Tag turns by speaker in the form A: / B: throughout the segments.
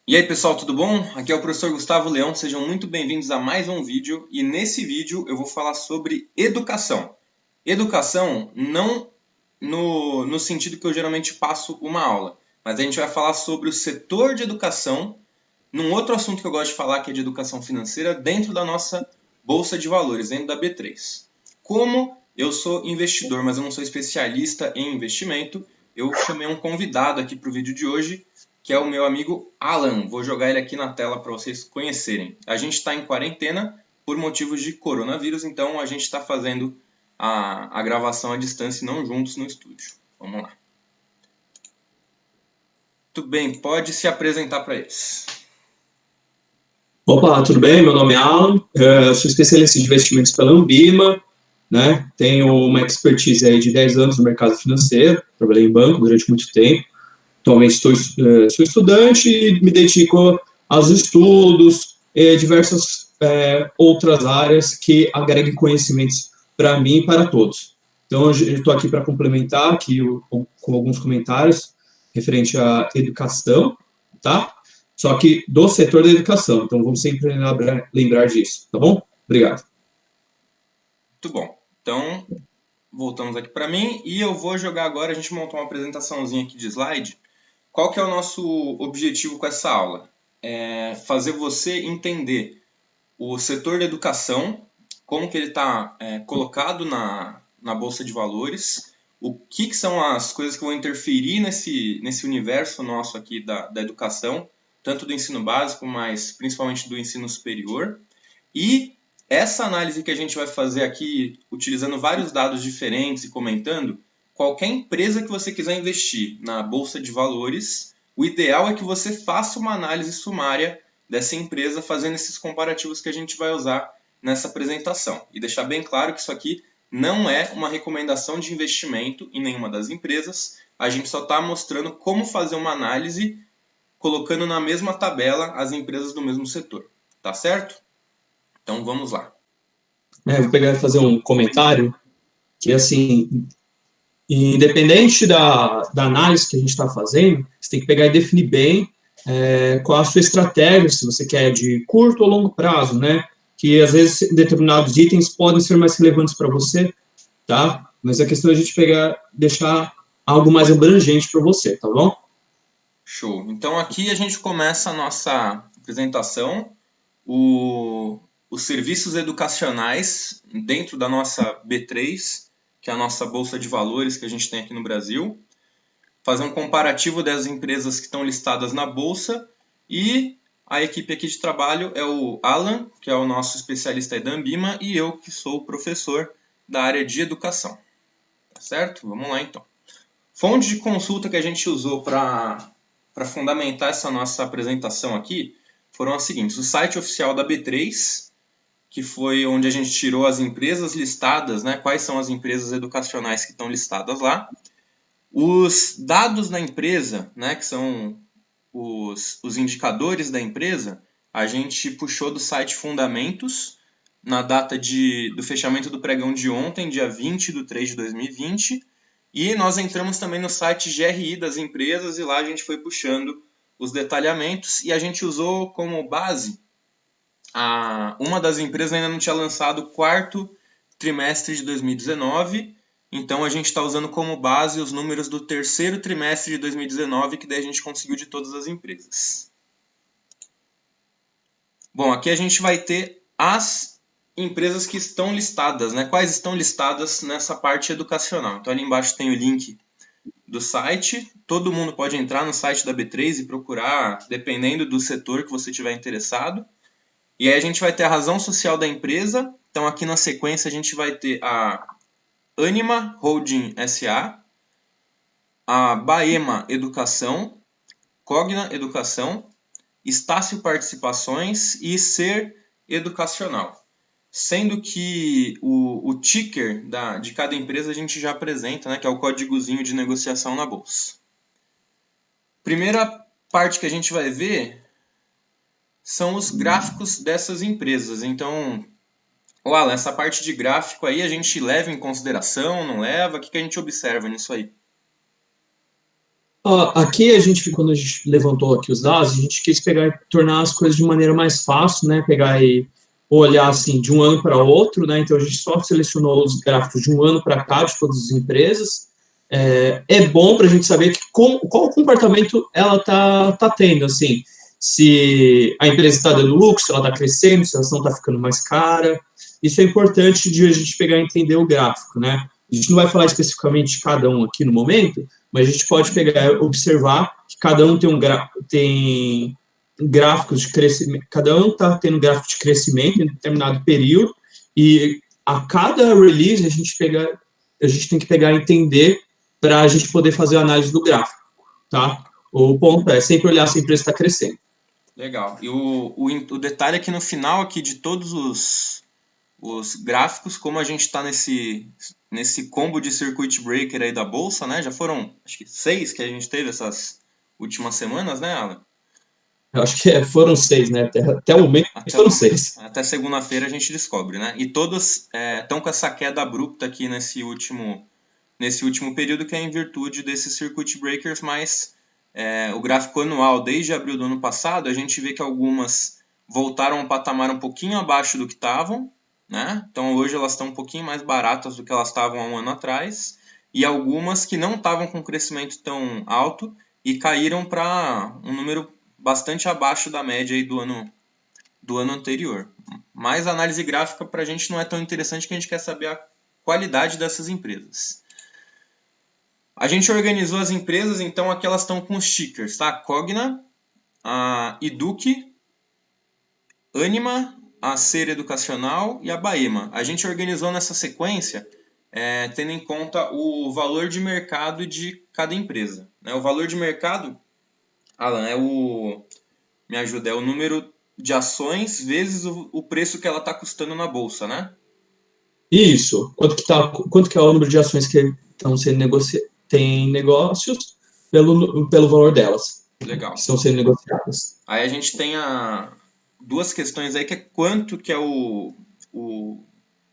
A: E aí pessoal, tudo bom? Aqui é o professor Gustavo Leão, sejam muito bem-vindos a mais um vídeo e nesse vídeo eu vou falar sobre educação. Educação não no sentido que eu geralmente passo uma aula, mas a gente vai falar sobre o setor de educação, num outro assunto que eu gosto de falar que é de educação financeira, dentro da nossa Bolsa de Valores, dentro da B3. Como eu sou investidor, mas eu não sou especialista em investimento, eu chamei um convidado aqui para o vídeo de hoje, que é o meu amigo Alan. Vou jogar ele aqui na tela para vocês conhecerem. A gente está em quarentena por motivos de coronavírus, então a gente está fazendo a gravação à distância e não juntos no estúdio. Vamos lá. Tudo bem, pode se apresentar para eles.
B: Opa, tudo bem? Meu nome é Alan, sou especialista em investimentos pela Ambima, né? Tenho uma expertise aí de 10 anos no mercado financeiro, trabalhei em banco durante muito tempo. Atualmente sou estudante e me dedico aos estudos e diversas outras áreas que agreguem conhecimentos para mim e para todos. Então, eu estou aqui para complementar aqui com alguns comentários referente à educação, tá? Só que do setor da educação. Então, vamos sempre lembrar disso, tá bom? Obrigado.
A: Muito bom. Então, voltamos aqui para mim e eu vou jogar agora, a gente montou uma apresentaçãozinha aqui de slide. Qual que é o nosso objetivo com essa aula? É fazer você entender o setor da educação, como que ele está colocado na Bolsa de Valores, o que são as coisas que vão interferir nesse universo nosso aqui da educação, tanto do ensino básico, mas principalmente do ensino superior. E essa análise que a gente vai fazer aqui, utilizando vários dados diferentes e comentando, qualquer empresa que você quiser investir na Bolsa de Valores, o ideal é que você faça uma análise sumária dessa empresa, fazendo esses comparativos que a gente vai usar nessa apresentação. E deixar bem claro que isso aqui não é uma recomendação de investimento em nenhuma das empresas, a gente só está mostrando como fazer uma análise colocando na mesma tabela as empresas do mesmo setor. Tá certo? Então vamos lá.
B: Vou pegar e fazer um comentário que, assim, independente da análise que a gente está fazendo, você tem que pegar e definir bem qual a sua estratégia, se você quer de curto ou longo prazo, né? Que às vezes determinados itens podem ser mais relevantes para você, tá? Mas a questão é a gente pegar, deixar algo mais abrangente para você, tá bom?
A: Show. Então aqui a gente começa a nossa apresentação, os serviços educacionais dentro da nossa B3, que é a nossa bolsa de valores que a gente tem aqui no Brasil, fazer um comparativo das empresas que estão listadas na bolsa e a equipe aqui de trabalho é o Alan, que é o nosso especialista aí da Ambima, e eu, que sou o professor da área de educação. Tá certo? Vamos lá então. Fonte de consulta que a gente usou para fundamentar essa nossa apresentação aqui foram as seguintes: o site oficial da B3, que foi onde a gente tirou as empresas listadas, né? Quais são as empresas educacionais que estão listadas lá. Os dados da empresa, né? Que são os indicadores da empresa, a gente puxou do site Fundamentos, na data do fechamento do pregão de ontem, dia 20/3/2020. E nós entramos também no site GRI das empresas e lá a gente foi puxando os detalhamentos e a gente usou como base uma das empresas ainda não tinha lançado o quarto trimestre de 2019, então a gente está usando como base os números do terceiro trimestre de 2019, que daí a gente conseguiu de todas as empresas. Bom, aqui a gente vai ter as empresas que estão listadas, né? Quais estão listadas nessa parte educacional. Então ali embaixo tem o link do site, todo mundo pode entrar no site da B3 e procurar, dependendo do setor que você tiver interessado. E aí a gente vai ter a razão social da empresa. Então aqui na sequência a gente vai ter a Anima Holding SA, a Baema Educação, Cogna Educação, Estácio Participações e Ser Educacional. Sendo que o ticker de cada empresa a gente já apresenta, né, que é o códigozinho de negociação na bolsa. Primeira parte que a gente vai ver são os gráficos dessas empresas. Então, Alan, essa parte de gráfico aí a gente leva em consideração, não leva? O que a gente observa nisso aí?
B: Aqui quando a gente levantou aqui os dados, a gente quis pegar e tornar as coisas de maneira mais fácil, né? Pegar e olhar assim de um ano para outro, né? Então a gente só selecionou os gráficos de um ano para cá de todas as empresas. É bom para a gente saber qual o comportamento ela tá tendo, assim, se a empresa está dando lucro, se ela está crescendo, se ela não está ficando mais cara. Isso é importante de a gente pegar e entender o gráfico, né? A gente não vai falar especificamente de cada um aqui no momento, mas a gente pode pegar e observar que cada um tem gráficos de crescimento, cada um está tendo gráfico de crescimento em determinado período, e a cada release a gente tem que pegar e entender para a gente poder fazer a análise do gráfico, tá? O ponto é sempre olhar se a empresa está crescendo.
A: Legal. E o detalhe é que no final aqui de todos os gráficos, como a gente está nesse combo de circuit breaker aí da bolsa, né? Já foram, acho que 6 que a gente teve essas últimas semanas, né, Alan?
B: Eu acho que foram 6, né? Até o momento foram 6.
A: Até segunda-feira a gente descobre, né? E todas estão com essa queda abrupta aqui nesse último período, que é em virtude desses circuit breakers, mas o gráfico anual, desde abril do ano passado, a gente vê que algumas voltaram a um patamar um pouquinho abaixo do que estavam, né? Então hoje elas estão um pouquinho mais baratas do que elas estavam há um ano atrás, e algumas que não estavam com crescimento tão alto e caíram para um número bastante abaixo da média aí do ano anterior. Mas a análise gráfica para a gente não é tão interessante, que a gente quer saber a qualidade dessas empresas. A gente organizou as empresas, então aqui elas estão com os tickers, tá? Cogna, a Eduque, Anima, a Ser Educacional e a Baema. A gente organizou nessa sequência, tendo em conta o valor de mercado de cada empresa, né? O valor de mercado, Alan, me ajuda, é o número de ações vezes o preço que ela está custando na bolsa, né?
B: Isso. Quanto que é o número de ações que estão sendo tem negócios pelo valor delas, que
A: Legal.
B: estão sendo negociadas.
A: Aí a gente tem duas questões aí, que é quanto que é o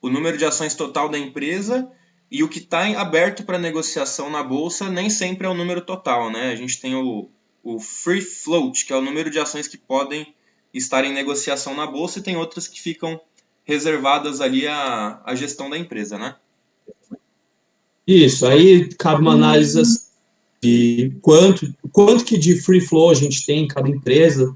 A: número de ações total da empresa, e o que está aberto para negociação na bolsa nem sempre é o número total, né? A gente tem o free float, que é o número de ações que podem estar em negociação na bolsa, e tem outras que ficam reservadas ali à gestão da empresa, né?
B: Isso. Aí cabe uma análise de quanto que de free flow a gente tem em cada empresa.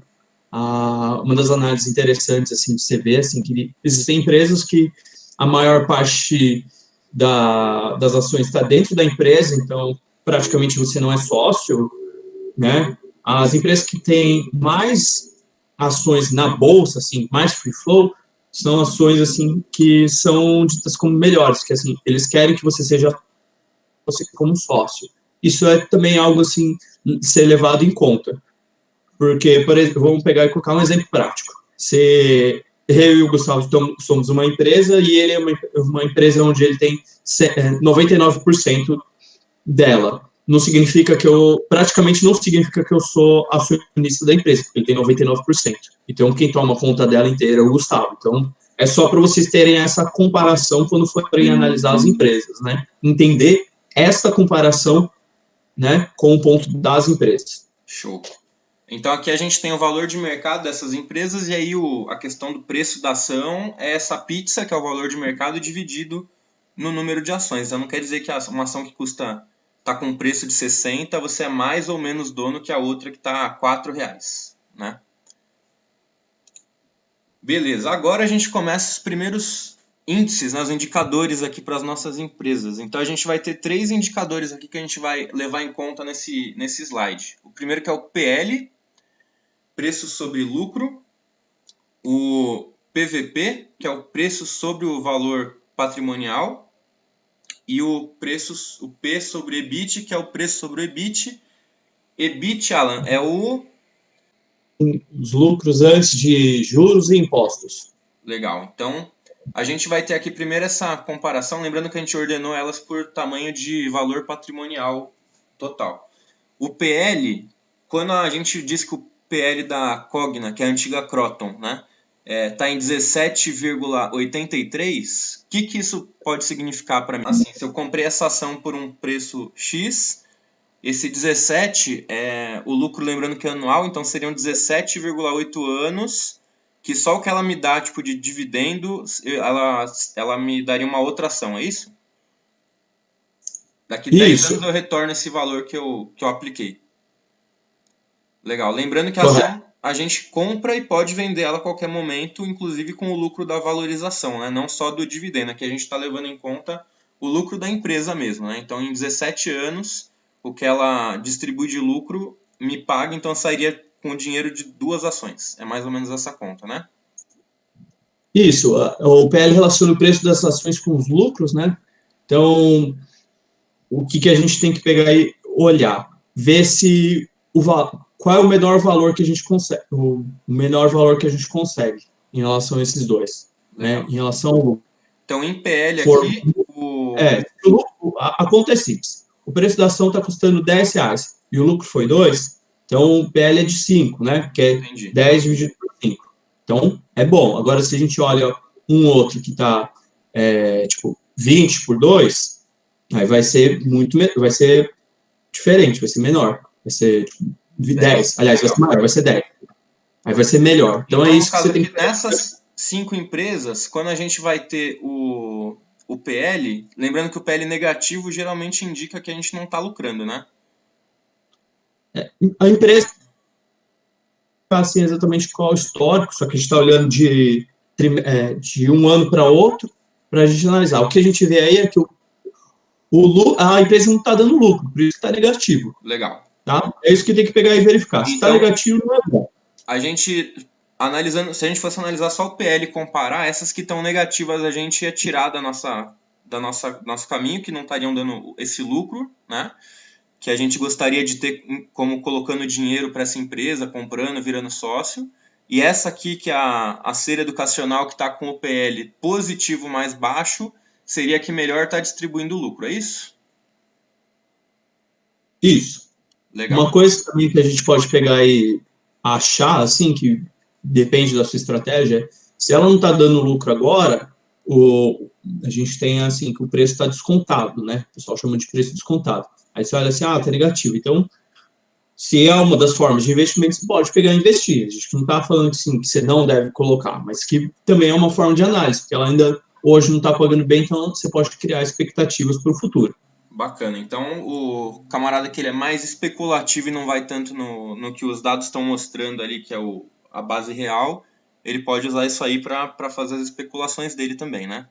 B: Uma das análises interessantes assim de você ver assim que existem empresas que a maior parte das ações está dentro da empresa, então praticamente você não é sócio, né? As empresas que têm mais ações na bolsa, assim, mais free flow, são ações assim que são ditas como melhores, que assim eles querem que você seja você como sócio. Isso é também algo assim ser levado em conta, porque por exemplo, vamos pegar e colocar um exemplo prático. Se eu e o Gustavo somos uma empresa e ele é uma empresa onde ele tem 99% dela. Não significa que praticamente não significa que eu sou acionista da empresa, porque ele tem 99%. Então, quem toma conta dela inteira é o Gustavo. Então, é só para vocês terem essa comparação quando forem analisar as empresas, né? Entender essa comparação, né, com o ponto das empresas.
A: Show. Então aqui a gente tem o valor de mercado dessas empresas, e aí a questão do preço da ação é essa pizza, que é o valor de mercado, dividido no número de ações. Então não quer dizer que uma ação que está com um preço de 60, você é mais ou menos dono que a outra que está a 4 reais, né? Beleza, agora a gente começa os primeiros índices, né, os indicadores aqui para as nossas empresas. Então a gente vai ter 3 indicadores aqui que a gente vai levar em conta nesse slide. O primeiro, que é o PL, preço sobre lucro, o PVP, que é o preço sobre o valor patrimonial, e o P sobre EBIT, que é o preço sobre o EBIT. EBIT, Alan, é
B: os lucros antes de juros e impostos.
A: Legal. Então, a gente vai ter aqui primeiro essa comparação, lembrando que a gente ordenou elas por tamanho de valor patrimonial total. O PL, quando a gente diz que o PL da Cogna, que é a antiga Croton, né, está em 17,83, o que isso pode significar para mim? Assim, se eu comprei essa ação por um preço X, Esse 17 é o lucro, lembrando que é anual, então seriam 17,8 anos, que só o que ela me dá, tipo, de dividendo, ela me daria uma outra ação, é isso? Daqui 10 anos
B: Isso,
A: eu retorno esse valor que eu apliquei. Legal. Lembrando que a
B: correto.
A: ação a gente compra e pode vender ela a qualquer momento, inclusive com o lucro da valorização, né? Não só do dividendo. Aqui a gente está levando em conta o lucro da empresa mesmo, né? Então, em 17 anos, o que ela distribui de lucro me paga, então eu sairia com o dinheiro de duas ações. É mais ou menos essa conta, né?
B: Isso, o PL relaciona o preço das ações com os lucros, né? Então, o que a gente tem que pegar e olhar? Ver se qual é o menor valor que a gente consegue, o menor valor que a gente consegue em relação a esses dois, né?
A: Legal.
B: Em relação ao
A: Então, em PL
B: for,
A: aqui,
B: a conta é simples. O preço da ação está custando R$ 10 e o lucro foi 2, então o PL é de 5, né? Que é
A: entendi.
B: 10 dividido por 5. Então, é bom. Agora, se a gente olha um outro que está, tipo, 20 por 2, aí vai ser vai ser diferente, vai ser menor. Vai ser tipo, 10.
A: 10.
B: Aliás, vai ser
A: Legal.
B: maior, vai ser 10. Aí vai ser melhor. Então, é
A: Então, no
B: isso que
A: caso
B: você tem
A: aqui,
B: que pegar.
A: nessas 5 empresas, quando a gente vai ter o PL, lembrando que o PL negativo geralmente indica que a gente não está lucrando, né?
B: A empresa assim exatamente qual é o histórico, só que a gente está olhando de um ano para outro para a gente analisar. O que a gente vê aí é que a empresa não está dando lucro, por isso está negativo.
A: Legal.
B: Tá? É isso que tem que pegar e verificar. Se está
A: Então,
B: negativo, não é bom.
A: a gente analisando, se a gente fosse analisar só o PL e comparar, essas que estão negativas a gente ia tirar nosso caminho, que não estariam dando esse lucro, né? Que a gente gostaria de ter como colocando dinheiro para essa empresa, comprando, virando sócio. E essa aqui, que é a Ser Educacional, que está com o PL positivo mais baixo, seria a que melhor está distribuindo lucro, é isso?
B: Isso.
A: Legal.
B: Uma coisa também que a gente pode pegar e achar, assim, que depende da sua estratégia, se ela não está dando lucro agora, a gente tem, assim, que o preço está descontado, né? O pessoal chama de preço descontado. Aí você olha assim, tá negativo. Então, se é uma das formas de investimento, você pode pegar e investir. A gente não está falando que, sim, que você não deve colocar, mas que também é uma forma de análise, porque ela ainda hoje não está pagando bem, então você pode criar expectativas para o futuro.
A: Bacana. Então, o camarada que ele é mais especulativo e não vai tanto no que os dados estão mostrando ali, que é a base real, ele pode usar isso aí para fazer as especulações dele também, né?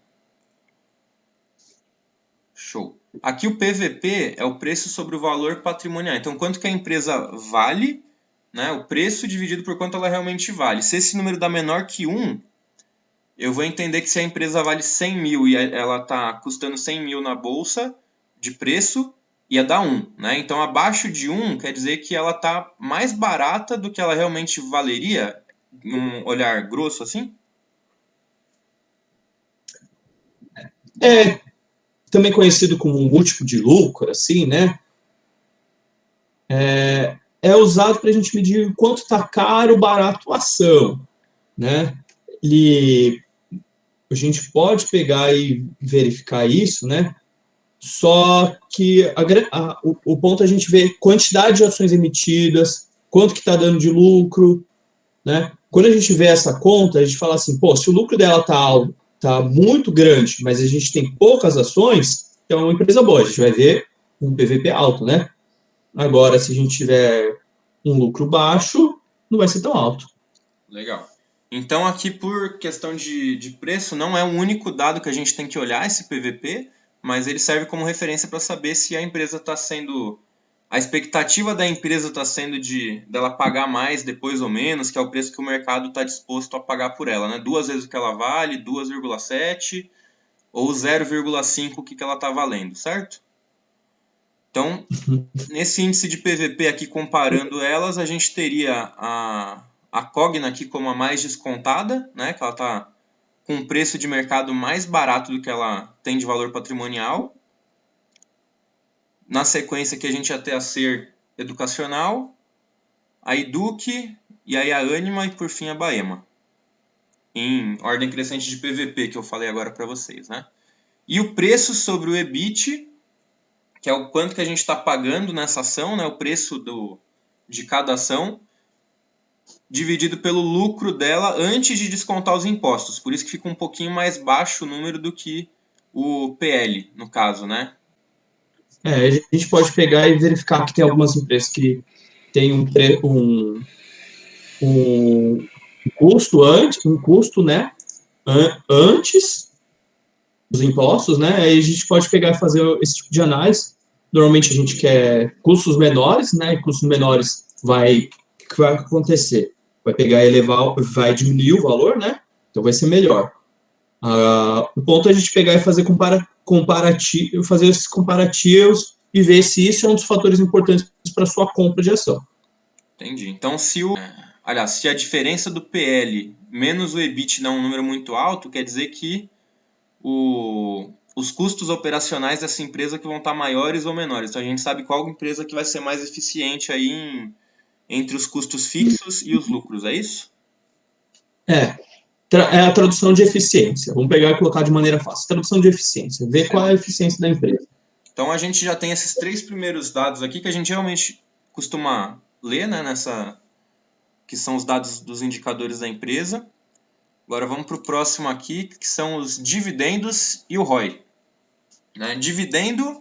A: Show. Aqui o PVP é o preço sobre o valor patrimonial. Então, quanto que a empresa vale, né? O preço dividido por quanto ela realmente vale. Se esse número dá menor que 1, eu vou entender que se a empresa vale 100 mil e ela está custando 100 mil na bolsa de preço, ia dar 1. Né? Então, abaixo de 1 quer dizer que ela está mais barata do que ela realmente valeria, num olhar grosso assim?
B: É também conhecido como um múltiplo de lucro, assim, né? É usado para a gente medir quanto está caro ou barato a ação, né? E a gente pode pegar e verificar isso, né? Só que o ponto é a gente vê quantidade de ações emitidas, quanto que está dando de lucro, né? Quando a gente vê essa conta, a gente fala assim, pô, se o lucro dela tá muito grande, mas a gente tem poucas ações, então é uma empresa boa, a gente vai ver um PVP alto, né? Agora, se a gente tiver um lucro baixo, não vai ser tão alto.
A: Legal. Então, aqui, por questão de preço, não é o único dado que a gente tem que olhar, esse PVP, mas ele serve como referência para saber se a empresa está sendo. A expectativa da empresa está sendo dela pagar mais depois ou menos, que é o preço que o mercado está disposto a pagar por ela, né? 2 vezes o que ela vale, 2,7 ou 0,5 o que ela está valendo, certo? Então, nesse índice de PVP aqui, comparando elas, a gente teria a Cogna aqui como a mais descontada, né? Que ela está com um preço de mercado mais barato do que ela tem de valor patrimonial. Na sequência aqui a gente ia ter a Ser Educacional, a Eduque, e aí a Anima e por fim a Baema. Em ordem crescente de PVP que eu falei agora para vocês, né? E o preço sobre o EBIT, que é o quanto que a gente está pagando nessa ação, né, o preço de cada ação, dividido pelo lucro dela antes de descontar os impostos. Por isso que fica um pouquinho mais baixo o número do que o PL, no caso, né?
B: A gente pode pegar e verificar que tem algumas empresas que têm um custo, né, antes dos impostos, né? Aí a gente pode pegar e fazer esse tipo de análise. Normalmente a gente quer custos menores, né? E custos menores o que vai acontecer? Vai pegar e elevar, vai diminuir o valor, né? Então vai ser melhor. O ponto é a gente pegar e fazer fazer esses comparativos e ver se isso é um dos fatores importantes para a sua compra de ação.
A: Entendi. Então, se a diferença do PL menos o EBIT dá um número muito alto, quer dizer que os custos operacionais dessa empresa que vão estar maiores ou menores. Então, a gente sabe qual empresa que vai ser mais eficiente aí entre os custos fixos e os lucros, é isso?
B: É a tradução de eficiência. Vamos pegar e colocar de maneira fácil. Tradução de eficiência. Ver qual é a eficiência da empresa.
A: Então, a gente já tem esses 3 primeiros dados aqui que a gente realmente costuma ler, né, que são os dados dos indicadores da empresa. Agora vamos para o próximo aqui, que são os dividendos e o ROI. Né? Dividendo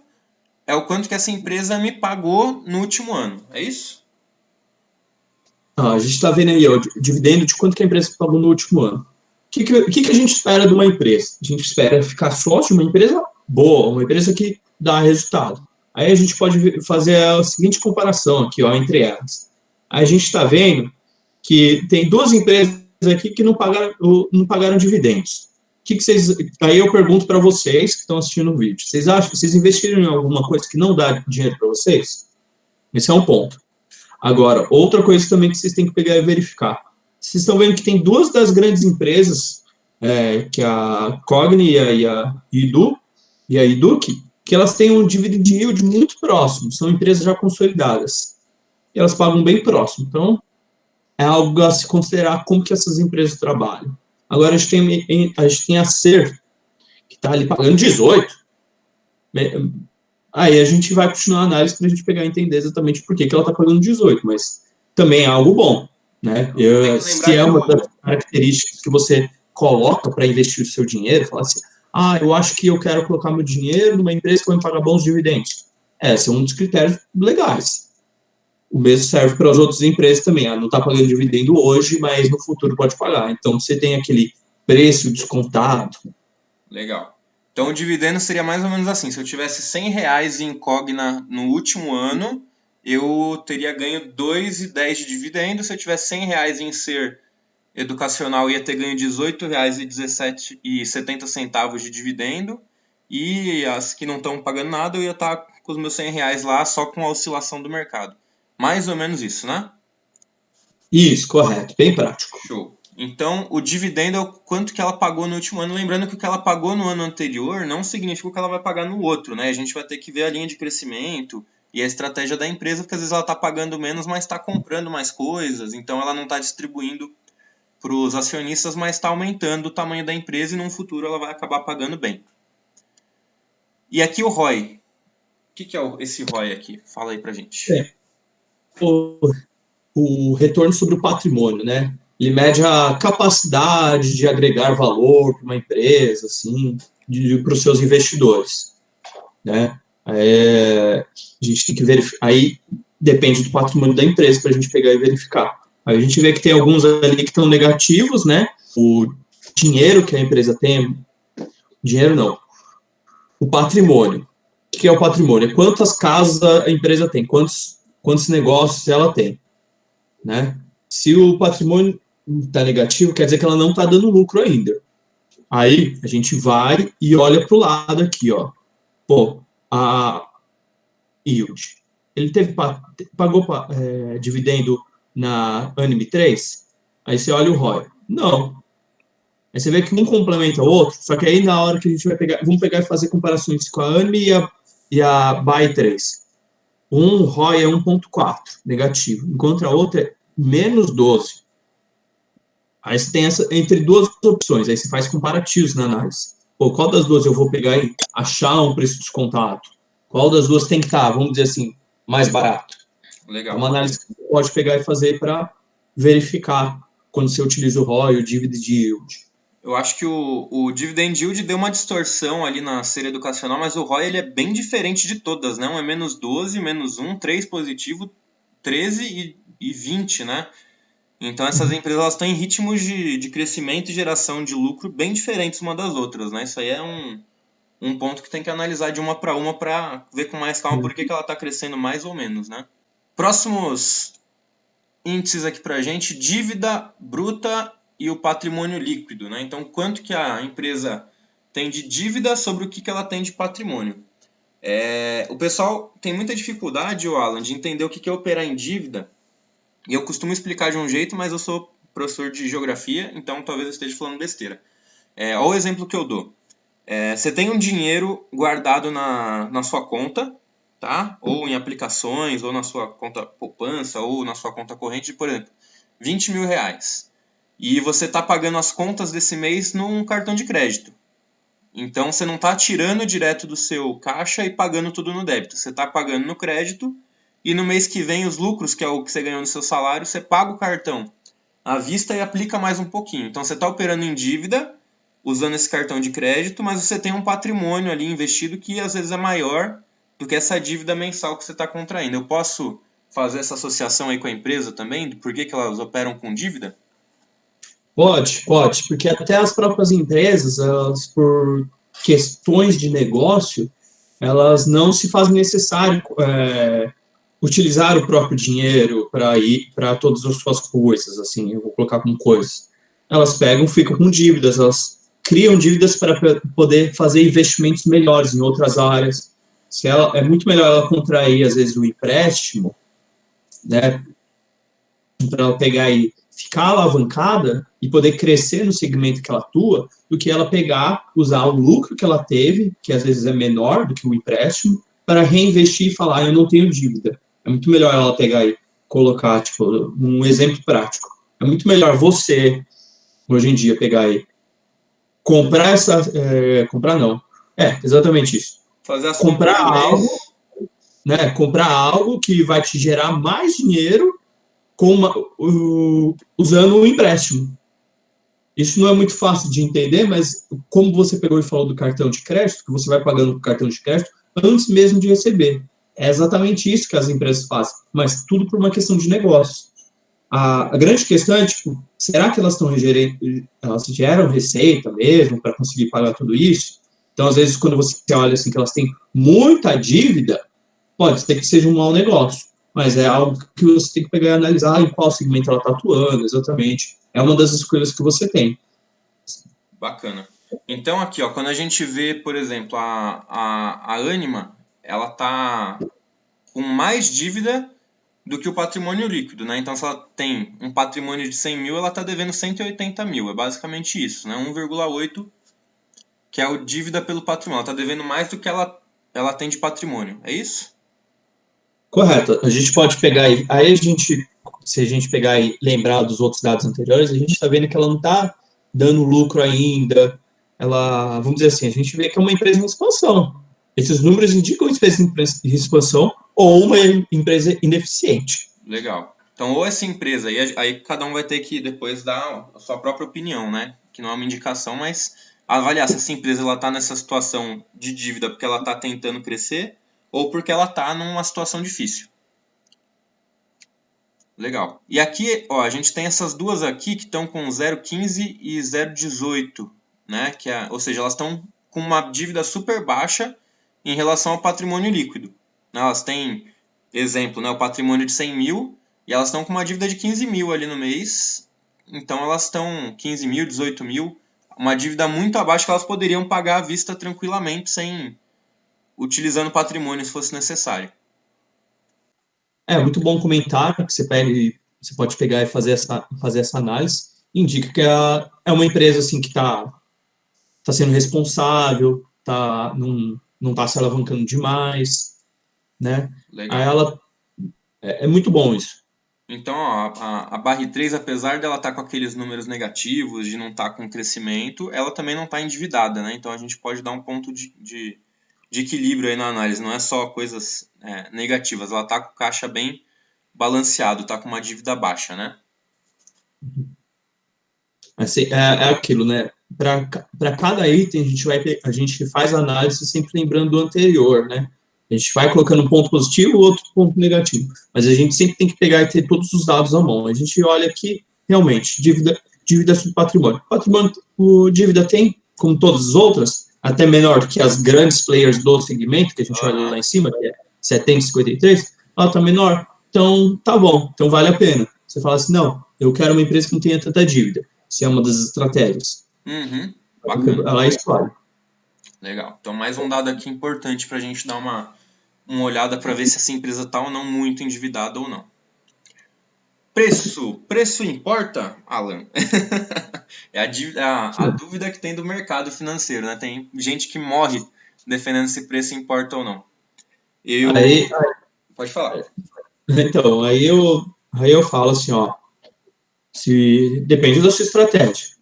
A: é o quanto que essa empresa me pagou no último ano, é isso?
B: A gente está vendo aí o dividendo de quanto que a empresa pagou no último ano. O que a gente espera de uma empresa? A gente espera ficar sócio de uma empresa boa, uma empresa que dá resultado. Aí a gente pode fazer a seguinte comparação aqui, ó, entre elas. Aí a gente está vendo que tem 2 empresas aqui que não pagaram dividendos. Aí eu pergunto para vocês que estão assistindo o vídeo, vocês investiram em alguma coisa que não dá dinheiro para vocês? Esse é um ponto. Agora, outra coisa também que vocês têm que pegar e verificar. Vocês estão vendo que tem 2 das grandes empresas, que é a Cogni e a Educ, que elas têm um dividend yield muito próximo, são empresas já consolidadas. E elas pagam bem próximo. Então, é algo a se considerar como que essas empresas trabalham. Agora, a gente tem a Ser, que está ali pagando 18. Aí a gente vai continuar a análise para a gente pegar e entender exatamente por que ela está pagando 18, mas também é algo bom, né? Se é uma das características que você coloca para investir o seu dinheiro, falar assim, eu acho que eu quero colocar meu dinheiro numa empresa que vai me pagar bons dividendos. Esse é um dos critérios legais. O mesmo serve para as outras empresas também. Não está pagando dividendo hoje, mas no futuro pode pagar. Então, você tem aquele preço descontado.
A: Legal. Então, o dividendo seria mais ou menos assim. Se eu tivesse R$100 em Cogna no último ano, eu teria ganho 2,10 de dividendo. Se eu tivesse R$100 em Ser Educacional, eu ia ter ganho R$18,70 de dividendo. E as que não estão pagando nada, eu ia estar com os meus R$100 lá só com a oscilação do mercado. Mais ou menos isso, né?
B: Isso, correto. Bem prático.
A: Show. Então, o dividendo é o quanto que ela pagou no último ano. Lembrando que o que ela pagou no ano anterior não significa o que ela vai pagar no outro, né? A gente vai ter que ver a linha de crescimento e a estratégia da empresa, porque às vezes ela está pagando menos, mas está comprando mais coisas. Então, ela não está distribuindo para os acionistas, mas está aumentando o tamanho da empresa e no futuro ela vai acabar pagando bem. E aqui o ROI. O que é esse ROI aqui? Fala aí pra gente.
B: O retorno sobre o patrimônio, né? Ele mede a capacidade de agregar valor para uma empresa, assim, para os seus investidores, né? A gente tem que verificar. Aí depende do patrimônio da empresa para a gente pegar e verificar. Aí a gente vê que tem alguns ali que estão negativos, né? O dinheiro que a empresa tem, dinheiro não, o patrimônio. O que é o patrimônio? É quantas casas a empresa tem, quantos negócios ela tem, né? Se o patrimônio está negativo, quer dizer que ela não está dando lucro ainda. Aí a gente vai e olha para o lado aqui, ó. A yield. Ele pagou dividendo na Anime 3? Aí você olha o ROI. Não. Aí você vê que um complementa o outro, só que aí na hora que a gente vai vamos pegar e fazer comparações com a Anime e a Buy 3. Um ROI é 1,4 negativo, enquanto a outra é menos 12. Aí você tem entre 2 opções, aí você faz comparativos na análise. Qual das 2 eu vou pegar e achar um preço descontado? Qual das duas tem que estar, vamos dizer assim, mais barato? É
A: Legal.
B: uma análise que você pode pegar e fazer para verificar quando você utiliza o ROI, o dividend yield.
A: Eu acho que o dividend yield deu uma distorção ali na série educacional, mas o ROI ele é bem diferente de todas, né? Um é menos 12, menos 1, 3 positivo, 13 e 20, né? Então essas empresas elas estão em ritmos de crescimento e geração de lucro bem diferentes uma das outras, né? Isso aí é um ponto que tem que analisar de uma para ver com mais calma por que ela está crescendo mais ou menos, né? Próximos índices aqui para a gente, dívida bruta e o patrimônio líquido, né? Então, quanto que a empresa tem de dívida sobre o que ela tem de patrimônio. O pessoal tem muita dificuldade, Alan, de entender o que é operar em dívida. E eu costumo explicar de um jeito, mas eu sou professor de geografia, então talvez eu esteja falando besteira. Olha o exemplo que eu dou. Você tem um dinheiro guardado na sua conta, tá? Ou em aplicações, ou na sua conta poupança, ou na sua conta corrente, por exemplo, 20 mil reais. E você está pagando as contas desse mês num cartão de crédito. Então você não está tirando direto do seu caixa e pagando tudo no débito. Você está pagando no crédito e no mês que vem os lucros, que é o que você ganhou no seu salário, você paga o cartão à vista e aplica mais um pouquinho. Então você está operando em dívida, usando esse cartão de crédito, mas você tem um patrimônio ali investido que às vezes é maior do que essa dívida mensal que você está contraindo. Eu posso fazer essa associação aí com a empresa também? Por que elas operam com dívida?
B: Pode, porque até as próprias empresas, elas, por questões de negócio, elas não se fazem necessário utilizar o próprio dinheiro para ir para todas as suas coisas, assim, eu vou colocar como coisas. Elas pegam, ficam com dívidas, elas criam dívidas para poder fazer investimentos melhores em outras áreas. Se ela, é muito melhor ela contrair, às vezes, um empréstimo, né, para ela pegar e ficar alavancada e poder crescer no segmento que ela atua, do que ela pegar, usar o lucro que ela teve, que às vezes é menor do que o empréstimo, para reinvestir e falar, eu não tenho dívida. É muito melhor ela pegar e colocar, tipo, um exemplo prático. É muito melhor você, hoje em dia, pegar e comprar essa. Comprar não. Exatamente isso.
A: Fazer as compras
B: Comprar
A: do
B: algo,
A: mês.
B: né? Comprar algo que vai te gerar mais dinheiro usando um empréstimo. Isso não é muito fácil de entender, mas como você pegou e falou do cartão de crédito, que você vai pagando o cartão de crédito antes mesmo de receber. É exatamente isso que as empresas fazem, mas tudo por uma questão de negócio. A grande questão é, tipo, será que elas geram receita mesmo para conseguir pagar tudo isso? Então, às vezes, quando você olha assim que elas têm muita dívida, pode ser que seja um mau negócio, mas é algo que você tem que pegar e analisar em qual segmento ela está atuando, exatamente. É uma das escolhas que você tem.
A: Bacana. Então aqui, ó, quando a gente vê, por exemplo, a Anima, ela tá com mais dívida do que o patrimônio líquido, né? Então se ela tem um patrimônio de 100 mil, ela está devendo 180 mil. É basicamente isso, né? 1,8 que é o dívida pelo patrimônio. Ela está devendo mais do que ela tem de patrimônio. É isso?
B: Correto. A gente pode pegar aí a gente, se a gente pegar e lembrar dos outros dados anteriores, a gente está vendo que ela não está dando lucro ainda. Ela, vamos dizer assim, a gente vê que é uma empresa em expansão. Esses números indicam uma empresa em expansão ou uma empresa ineficiente.
A: Legal. Então, ou essa empresa, aí cada um vai ter que depois dar a sua própria opinião, né? Que não é uma indicação, mas avaliar se essa empresa está nessa situação de dívida porque ela está tentando crescer ou porque ela está numa situação difícil. Legal. E aqui, ó, a gente tem essas duas aqui que estão com 0,15 e 0,18, né? Ou seja, elas estão com uma dívida super baixa em relação ao patrimônio líquido. Elas têm, exemplo, né, o patrimônio de 100 mil e elas estão com uma dívida de 15 mil ali no mês. Então elas estão 15 mil, 18 mil, uma dívida muito abaixo que elas poderiam pagar à vista tranquilamente, sem utilizando patrimônio se fosse necessário.
B: É muito bom comentário que você pega você pode pegar e fazer essa análise. Indica que é uma empresa assim que está sendo responsável, não está se alavancando demais, né? Aí
A: Legal.
B: ela é muito bom isso.
A: Então, ó, a barra 3, apesar dela estar com aqueles números negativos, de não estar com crescimento, ela também não está endividada, né? Então a gente pode dar um ponto de de equilíbrio aí na análise, não é só coisas negativas, ela está com o caixa bem balanceado, está com uma dívida baixa, né?
B: Assim, é aquilo, né? Para cada item, a gente faz a análise sempre lembrando do anterior, né? A gente vai colocando um ponto positivo, outro ponto negativo. Mas a gente sempre tem que pegar e ter todos os dados à mão. A gente olha aqui, realmente, dívida sobre patrimônio. O dívida tem, como todas as outras, até menor que as grandes players do segmento, que a gente olha lá em cima, que é 753, ela está menor. Então, tá bom, então vale a pena. Você fala assim, não, eu quero uma empresa que não tenha tanta dívida. Se é uma das estratégias.
A: Bacana.
B: Ela escolhe.
A: Legal. Então, mais um dado aqui importante para a gente dar uma olhada para ver se essa empresa está ou não muito endividada ou não. Preço importa, Alan? É a dúvida que tem do mercado financeiro, né? Tem gente que morre defendendo se preço importa ou não. Pode falar.
B: Então, aí eu falo assim, ó, depende da sua estratégia.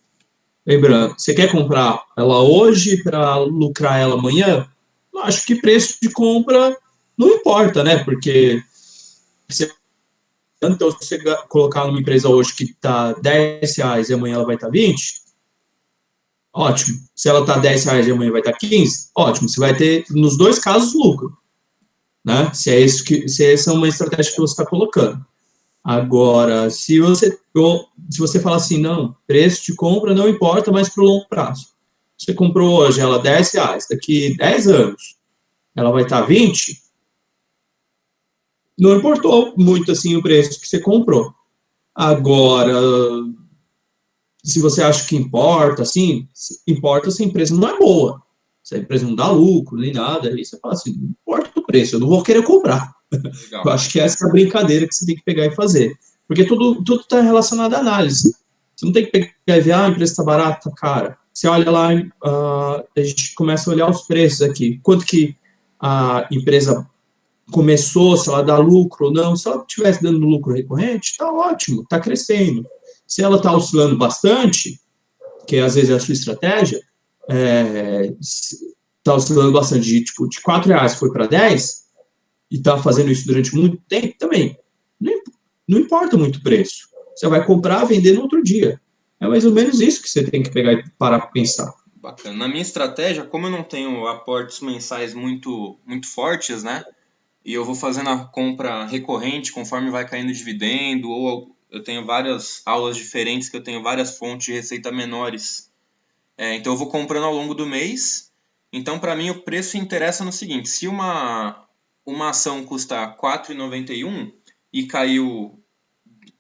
B: Lembrando, você quer comprar ela hoje para lucrar ela amanhã? Eu acho que preço de compra não importa, né? Porque então, se você colocar numa empresa hoje que está R$10 e amanhã ela vai estar 20, ótimo. Se ela está R$10 e amanhã vai estar 15, ótimo. Você vai ter, nos dois casos, lucro. Né? Se essa é uma estratégia que você está colocando. Agora, se você falar assim, não, preço de compra não importa, mas para o longo prazo. Você comprou hoje ela R$10, daqui 10 anos ela vai estar 20, não importou muito assim o preço que você comprou. Agora, se você acha que importa, assim, importa se a empresa não é boa. Se a empresa não dá lucro, nem nada, aí você fala assim, não importa o preço, eu não vou querer comprar. Legal. Eu acho que essa é a brincadeira que você tem que pegar e fazer. Porque tudo está relacionado à análise. Você não tem que pegar e ver, a empresa está barata, cara. Você olha lá, a gente começa a olhar os preços aqui. Quanto que a empresa começou, se ela dá lucro ou não. Se ela estivesse dando lucro recorrente, está ótimo, está crescendo. Se ela está oscilando bastante, que às vezes é a sua estratégia, está oscilando bastante, de R$4 foi para 10, e está fazendo isso durante muito tempo também, não importa muito o preço. Você vai comprar, vender no outro dia. É mais ou menos isso que você tem que pegar e parar para pensar.
A: Bacana. Na minha estratégia, como eu não tenho aportes mensais muito fortes, né? E eu vou fazendo a compra recorrente conforme vai caindo dividendo, ou eu tenho várias aulas diferentes, que eu tenho várias fontes de receita menores. Então eu vou comprando ao longo do mês. Então, para mim, o preço interessa no seguinte: se uma ação custa R$4,91 e caiu,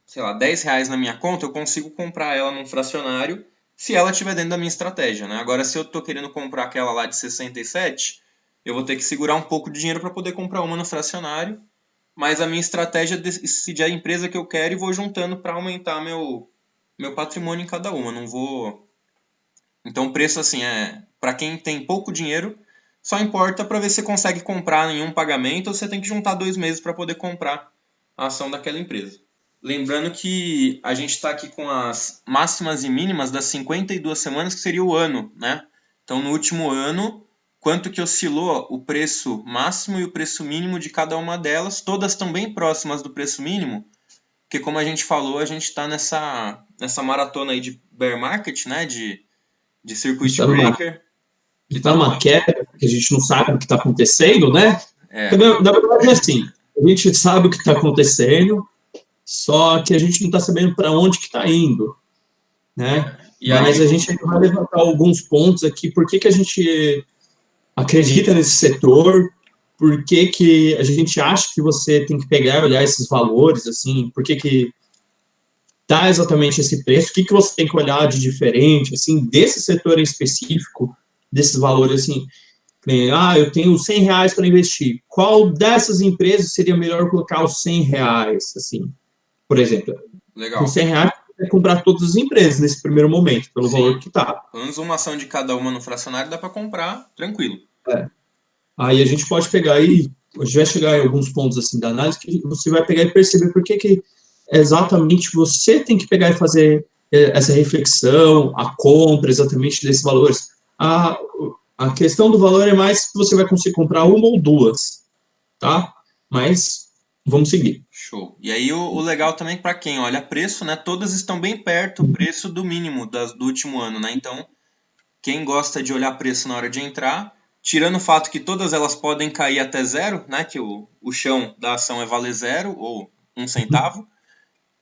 A: sei lá, R$10 na minha conta, eu consigo comprar ela num fracionário se ela estiver dentro da minha estratégia, né? Agora, se eu estou querendo comprar aquela lá de 67, eu vou ter que segurar um pouco de dinheiro para poder comprar uma no fracionário, mas a minha estratégia é decidir a empresa que eu quero e vou juntando para aumentar meu patrimônio em cada uma. Não vou... Então, o preço, assim, para quem tem pouco dinheiro, só importa para ver se você consegue comprar em um pagamento ou você tem que juntar 2 meses para poder comprar a ação daquela empresa. Lembrando que a gente está aqui com as máximas e mínimas das 52 semanas, que seria o ano, né? Então, no último ano, quanto que oscilou o preço máximo e o preço mínimo de cada uma delas. Todas estão bem próximas do preço mínimo, porque como a gente falou, a gente está nessa maratona aí de bear market, né? De circuit breaker.
B: Está numa queda, que a gente não sabe o que está acontecendo, né? Na verdade, é assim, a gente sabe o que está acontecendo, só que a gente não está sabendo para onde que está indo, né? Mas a gente vai levantar alguns pontos aqui, por que a gente acredita nesse setor, por que a gente acha que você tem que pegar e olhar esses valores, assim, por que dá exatamente esse preço, o que você tem que olhar de diferente, assim, desse setor em específico, desses valores, assim, eu tenho R$100 para investir, qual dessas empresas seria melhor colocar os R$100, assim, por exemplo?
A: Legal.
B: Com R$100, você vai comprar todas as empresas nesse primeiro momento, pelo valor que está.
A: Pelo menos uma ação de cada uma no fracionário dá para comprar tranquilo.
B: Aí a gente pode pegar aí, a gente vai chegar em alguns pontos assim da análise que você vai pegar e perceber por que exatamente você tem que pegar e fazer essa reflexão, a compra exatamente desses valores. A A questão do valor é mais se você vai conseguir comprar uma ou duas, tá? Mas vamos seguir.
A: Show. E aí o legal também para quem olha preço, né? Todas estão bem perto o preço do mínimo do último ano, né? Então, quem gosta de olhar preço na hora de entrar, tirando o fato que todas elas podem cair até zero, né? Que o chão da ação é valer zero ou 1 centavo.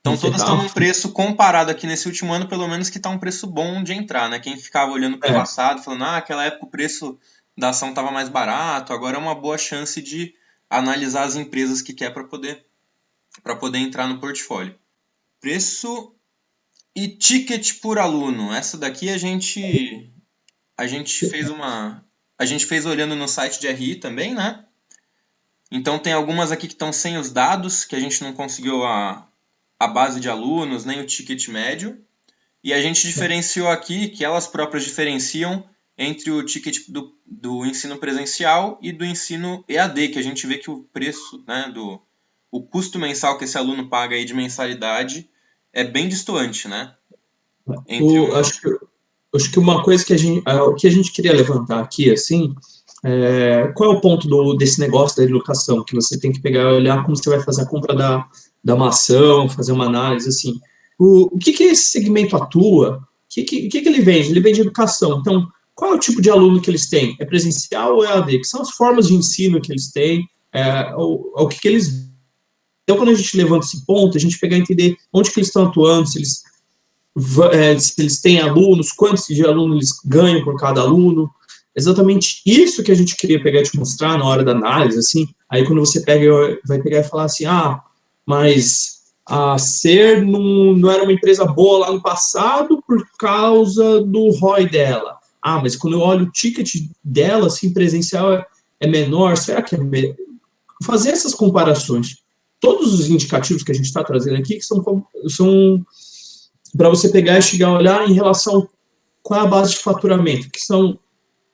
A: Então todas estão num preço comparado aqui nesse último ano, pelo menos que está um preço bom de entrar, né? Quem ficava olhando para o passado, falando, aquela época o preço da ação estava mais barato, agora é uma boa chance de analisar as empresas que quer para poder entrar no portfólio. Preço e ticket por aluno. Essa daqui a gente fez olhando no site de RI também, né? Então tem algumas aqui que estão sem os dados, que a gente não conseguiu a base de alunos, nem o ticket médio. E a gente diferenciou aqui, que elas próprias diferenciam entre o ticket do ensino presencial e do ensino EAD, que a gente vê que o preço, né, o custo mensal que esse aluno paga aí de mensalidade é bem distoante, né?
B: Acho que uma coisa que o que a gente queria levantar aqui, assim, qual é o ponto desse negócio da educação, que você tem que pegar e olhar como você vai fazer a compra da maçã, fazer uma análise, assim. O que esse segmento atua? O que ele vende? Ele vende educação. Então, qual é o tipo de aluno que eles têm? É presencial ou é EAD? Que são as formas de ensino que eles têm? O que eles... Então, quando a gente levanta esse ponto, a gente pegar e entender onde que eles estão atuando, se eles têm alunos, quantos de alunos eles ganham por cada aluno. Exatamente isso que a gente queria pegar e te mostrar na hora da análise, assim. Aí quando você vai pegar e falar assim, mas a Ser não era uma empresa boa lá no passado por causa do ROI dela. Mas quando eu olho o ticket dela, assim, presencial é menor, será que é melhor? Fazer essas comparações. Todos os indicativos que a gente está trazendo aqui que são para você pegar e chegar a olhar em relação qual é a base de faturamento, que são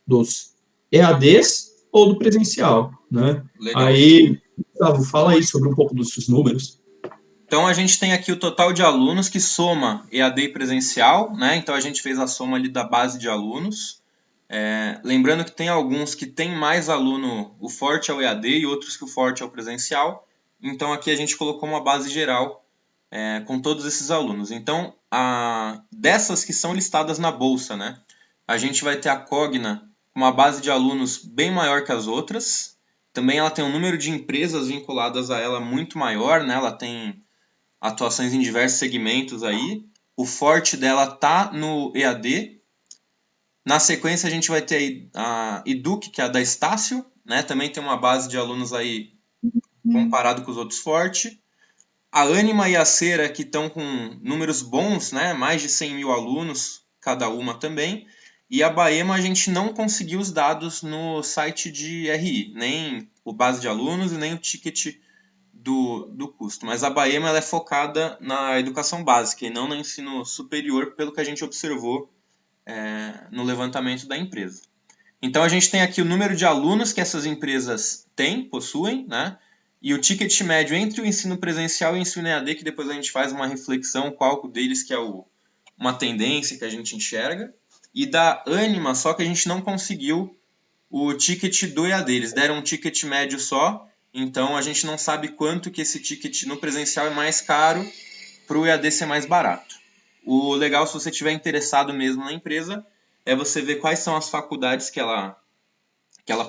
B: dos EADs ou do presencial, né? Legal. Aí, Gustavo, fala aí sobre um pouco dos seus números.
A: Então, a gente tem aqui o total de alunos que soma EAD e presencial, né? Então, a gente fez a soma ali da base de alunos. Lembrando que tem alguns que tem mais aluno, o forte é o EAD e outros que o forte é o presencial. Então, aqui a gente colocou uma base geral com todos esses alunos. Então, dessas que são listadas na bolsa, né? A gente vai ter a Cogna com uma base de alunos bem maior que as outras. Também ela tem um número de empresas vinculadas a ela muito maior, né? Ela tem atuações em diversos segmentos aí. O forte dela tá no EAD. Na sequência, a gente vai ter a Educ, que é a da Estácio, né? Também tem uma base de alunos aí comparado com os outros forte. A Anima e a Cera, que estão com números bons, né? Mais de 100 mil alunos, cada uma também. E a Baema a gente não conseguiu os dados no site de RI, nem o base de alunos e nem o ticket do custo. Mas a Baema ela é focada na educação básica e não no ensino superior, pelo que a gente observou no levantamento da empresa. Então a gente tem aqui o número de alunos que essas empresas possuem, né? E o ticket médio entre o ensino presencial e o ensino EAD, que depois a gente faz uma reflexão, qual deles que é uma tendência que a gente enxerga. E da Anima, só que a gente não conseguiu o ticket do EAD. Eles deram um ticket médio só, então a gente não sabe quanto que esse ticket no presencial é mais caro para o EAD ser mais barato. O legal, se você estiver interessado mesmo na empresa, é você ver quais são as faculdades que ela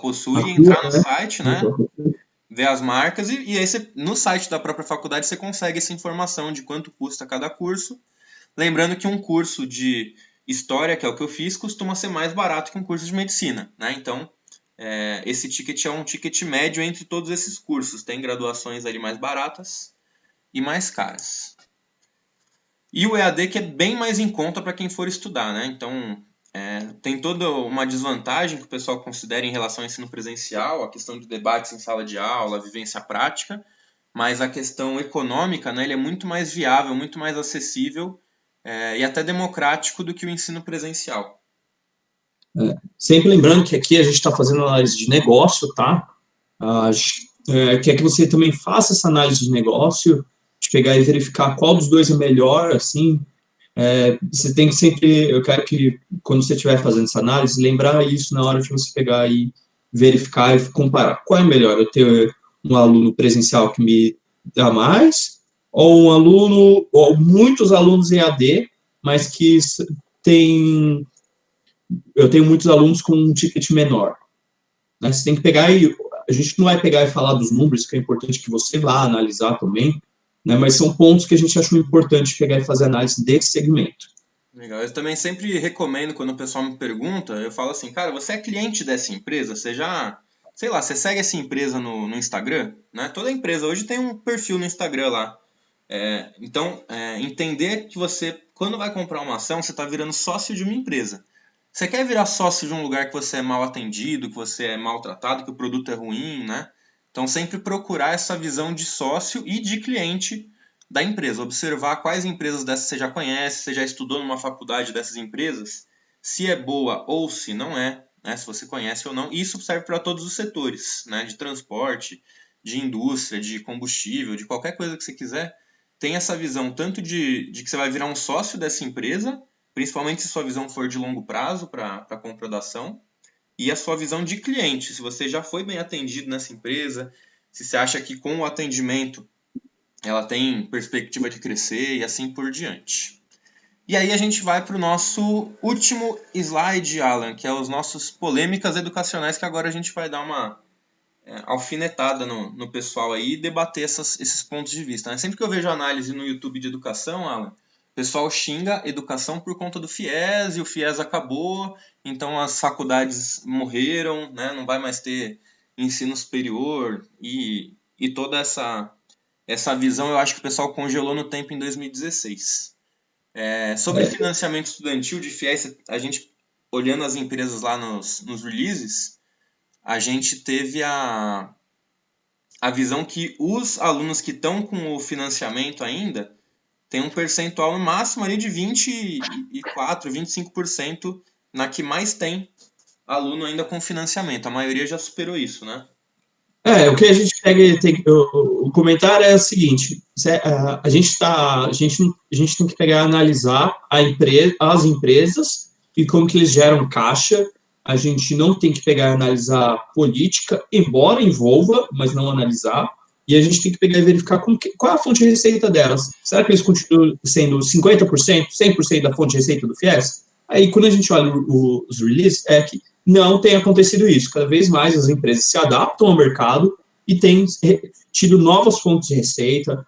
A: possui, entrar no site, né? Ver as marcas e aí no site da própria faculdade você consegue essa informação de quanto custa cada curso. Lembrando que um curso de História, que é o que eu fiz, costuma ser mais barato que um curso de Medicina, né? Então, esse ticket é um ticket médio entre todos esses cursos. Tem graduações ali mais baratas e mais caras. E o EAD que é bem mais em conta para quem for estudar, né? Então, tem toda uma desvantagem que o pessoal considera em relação ao ensino presencial, a questão de debates em sala de aula, a vivência prática, mas a questão econômica, né, ele é muito mais viável, muito mais acessível e até democrático do que o ensino presencial.
B: Sempre lembrando que aqui a gente está fazendo análise de negócio, tá? Quer que você também faça essa análise de negócio, de pegar e verificar qual dos dois é melhor, assim, Você tem que sempre, eu quero que quando você estiver fazendo essa análise, lembrar isso na hora de você pegar e verificar e comparar. Qual é melhor? Eu ter um aluno presencial que me dá mais, ou um aluno, ou muitos alunos EAD, mas que tem, eu tenho muitos alunos com um ticket menor. Né? Você tem que pegar e, a gente não vai pegar e falar dos números, que é importante que você vá analisar também, né? Mas são pontos que a gente achou importante pegar e fazer análise desse segmento.
A: Legal. Eu também sempre recomendo, quando o pessoal me pergunta, eu falo assim, cara, você é cliente dessa empresa? Você já, sei lá, você segue essa empresa no Instagram, né? Toda empresa hoje tem um perfil no Instagram lá. Então, entender que você, quando vai comprar uma ação, você está virando sócio de uma empresa. Você quer virar sócio de um lugar que você é mal atendido, que você é maltratado, que o produto é ruim, né? Então, sempre procurar essa visão de sócio e de cliente da empresa. Observar quais empresas dessas você já conhece, você já estudou numa faculdade dessas empresas, se é boa ou se não é, né? Se você conhece ou não. Isso serve para todos os setores, né? De transporte, de indústria, de combustível, de qualquer coisa que você quiser. Tem essa visão tanto de que você vai virar um sócio dessa empresa, principalmente se sua visão for de longo prazo para a compra da ação, e a sua visão de cliente, se você já foi bem atendido nessa empresa, se você acha que com o atendimento ela tem perspectiva de crescer e assim por diante. E aí a gente vai para o nosso último slide, Alan, que é os nossos polêmicas educacionais, que agora a gente vai dar uma alfinetada no pessoal aí e debater esses pontos de vista. Né? Sempre que eu vejo análise no YouTube de educação, Alan, o pessoal xinga educação por conta do FIES, e o FIES acabou, então as faculdades morreram, né? Não vai mais ter ensino superior, e toda essa visão eu acho que o pessoal congelou no tempo em 2016. Sobre financiamento estudantil de FIES, a gente, olhando as empresas lá nos releases, a gente teve a visão que os alunos que estão com o financiamento ainda tem um percentual no máximo ali de 24, 25% na que mais tem aluno ainda com financiamento. A maioria já superou isso, né?
B: O que a gente pega, o comentário é o seguinte: a gente tem que pegar e analisar as empresas e como que eles geram caixa. A gente não tem que pegar e analisar política, embora envolva, mas não analisar. E a gente tem que pegar e verificar qual é a fonte de receita delas. Será que eles continuam sendo 50%, 100% da fonte de receita do FIES? Aí, quando a gente olha os releases, é que não tem acontecido isso. Cada vez mais as empresas se adaptam ao mercado e têm tido novas fontes de receita,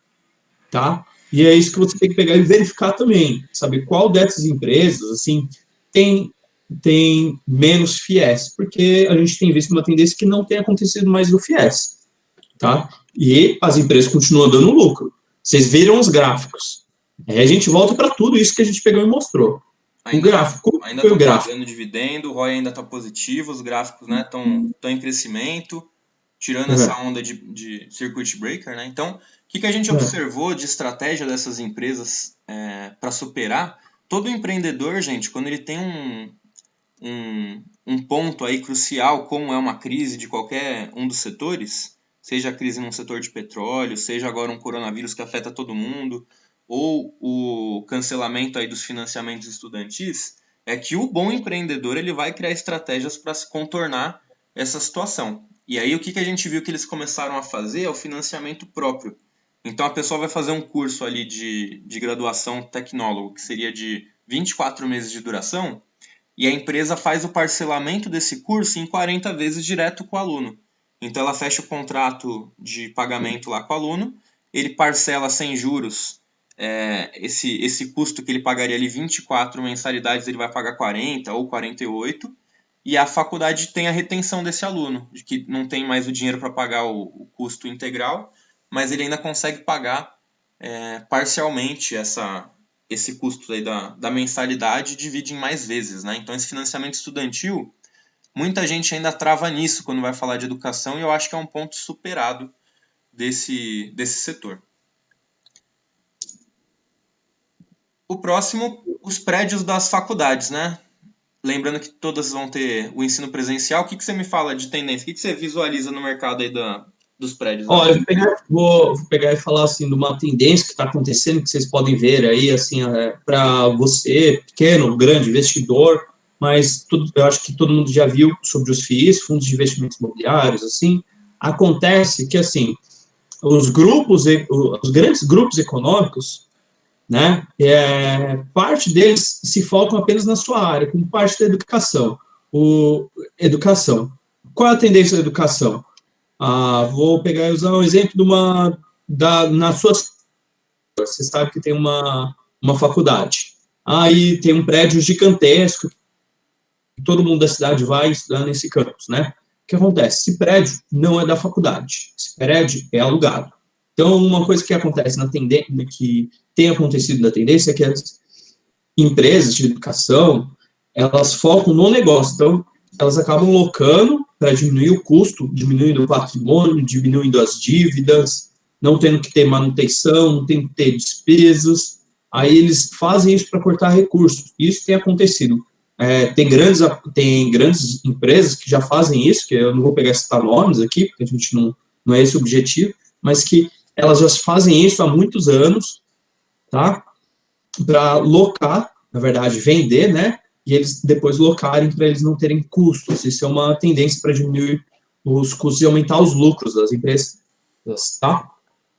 B: tá? E é isso que você tem que pegar e verificar também, saber qual dessas empresas, assim, tem menos FIES, porque a gente tem visto uma tendência que não tem acontecido mais do FIES, tá? E as empresas continuam dando lucro. Vocês viram os gráficos. Aí a gente volta para tudo isso que a gente pegou e mostrou. O gráfico,
A: ainda
B: foi o
A: estão
B: gráfico.
A: pagando dividendo, o ROI ainda está positivo, os gráficos estão em crescimento, tirando essa onda de circuit breaker. Né? Então, o que a gente observou de estratégia dessas empresas para superar? Todo empreendedor, gente, quando ele tem um ponto aí crucial, como é uma crise de qualquer um dos setores, seja a crise num setor de petróleo, seja agora um coronavírus que afeta todo mundo, ou o cancelamento aí dos financiamentos estudantis, é que o bom empreendedor ele vai criar estratégias para se contornar essa situação. E aí o que a gente viu que eles começaram a fazer é o financiamento próprio. Então a pessoa vai fazer um curso ali de graduação tecnólogo, que seria de 24 meses de duração, e a empresa faz o parcelamento desse curso em 40 vezes direto com o aluno. Então ela fecha o contrato de pagamento lá com o aluno, ele parcela sem juros esse custo que ele pagaria ali 24 mensalidades, ele vai pagar 40 ou 48, e a faculdade tem a retenção desse aluno, de que não tem mais o dinheiro para pagar o custo integral, mas ele ainda consegue pagar parcialmente esse custo aí da mensalidade, divide em mais vezes. Né? Então esse financiamento estudantil, muita gente ainda trava nisso quando vai falar de educação, e eu acho que é um ponto superado desse setor. O próximo, os prédios das faculdades, né? Lembrando que todas vão ter o ensino presencial. O que você me fala de tendência? O que você visualiza no mercado aí dos prédios lá?
B: Olha, vou pegar e falar assim de uma tendência que está acontecendo, que vocês podem ver aí, assim, para você, pequeno, grande investidor, mas eu acho que todo mundo já viu sobre os FIIs, fundos de investimentos imobiliários, assim, acontece que, assim, os grandes grupos econômicos, né, parte deles se focam apenas na sua área, como parte da educação. Educação. Qual é a tendência da educação? Vou pegar e usar um exemplo na sua, você sabe que tem uma faculdade. Aí tem um prédio gigantesco, que todo mundo da cidade vai estudar nesse campus, né? O que acontece? Esse prédio não é da faculdade, esse prédio é alugado. Então, uma coisa que acontece que tem acontecido na tendência é que as empresas de educação, elas focam no negócio, então elas acabam locando para diminuir o custo, diminuindo o patrimônio, diminuindo as dívidas, não tendo que ter manutenção, não tendo que ter despesas, aí eles fazem isso para cortar recursos, isso tem acontecido. Tem grandes empresas que já fazem isso, que eu não vou pegar citar nomes aqui, porque a gente não é esse o objetivo, mas que elas já fazem isso há muitos anos, tá? Para locar, na verdade, vender, né? E eles depois locarem para eles não terem custos. Isso é uma tendência para diminuir os custos e aumentar os lucros das empresas, tá?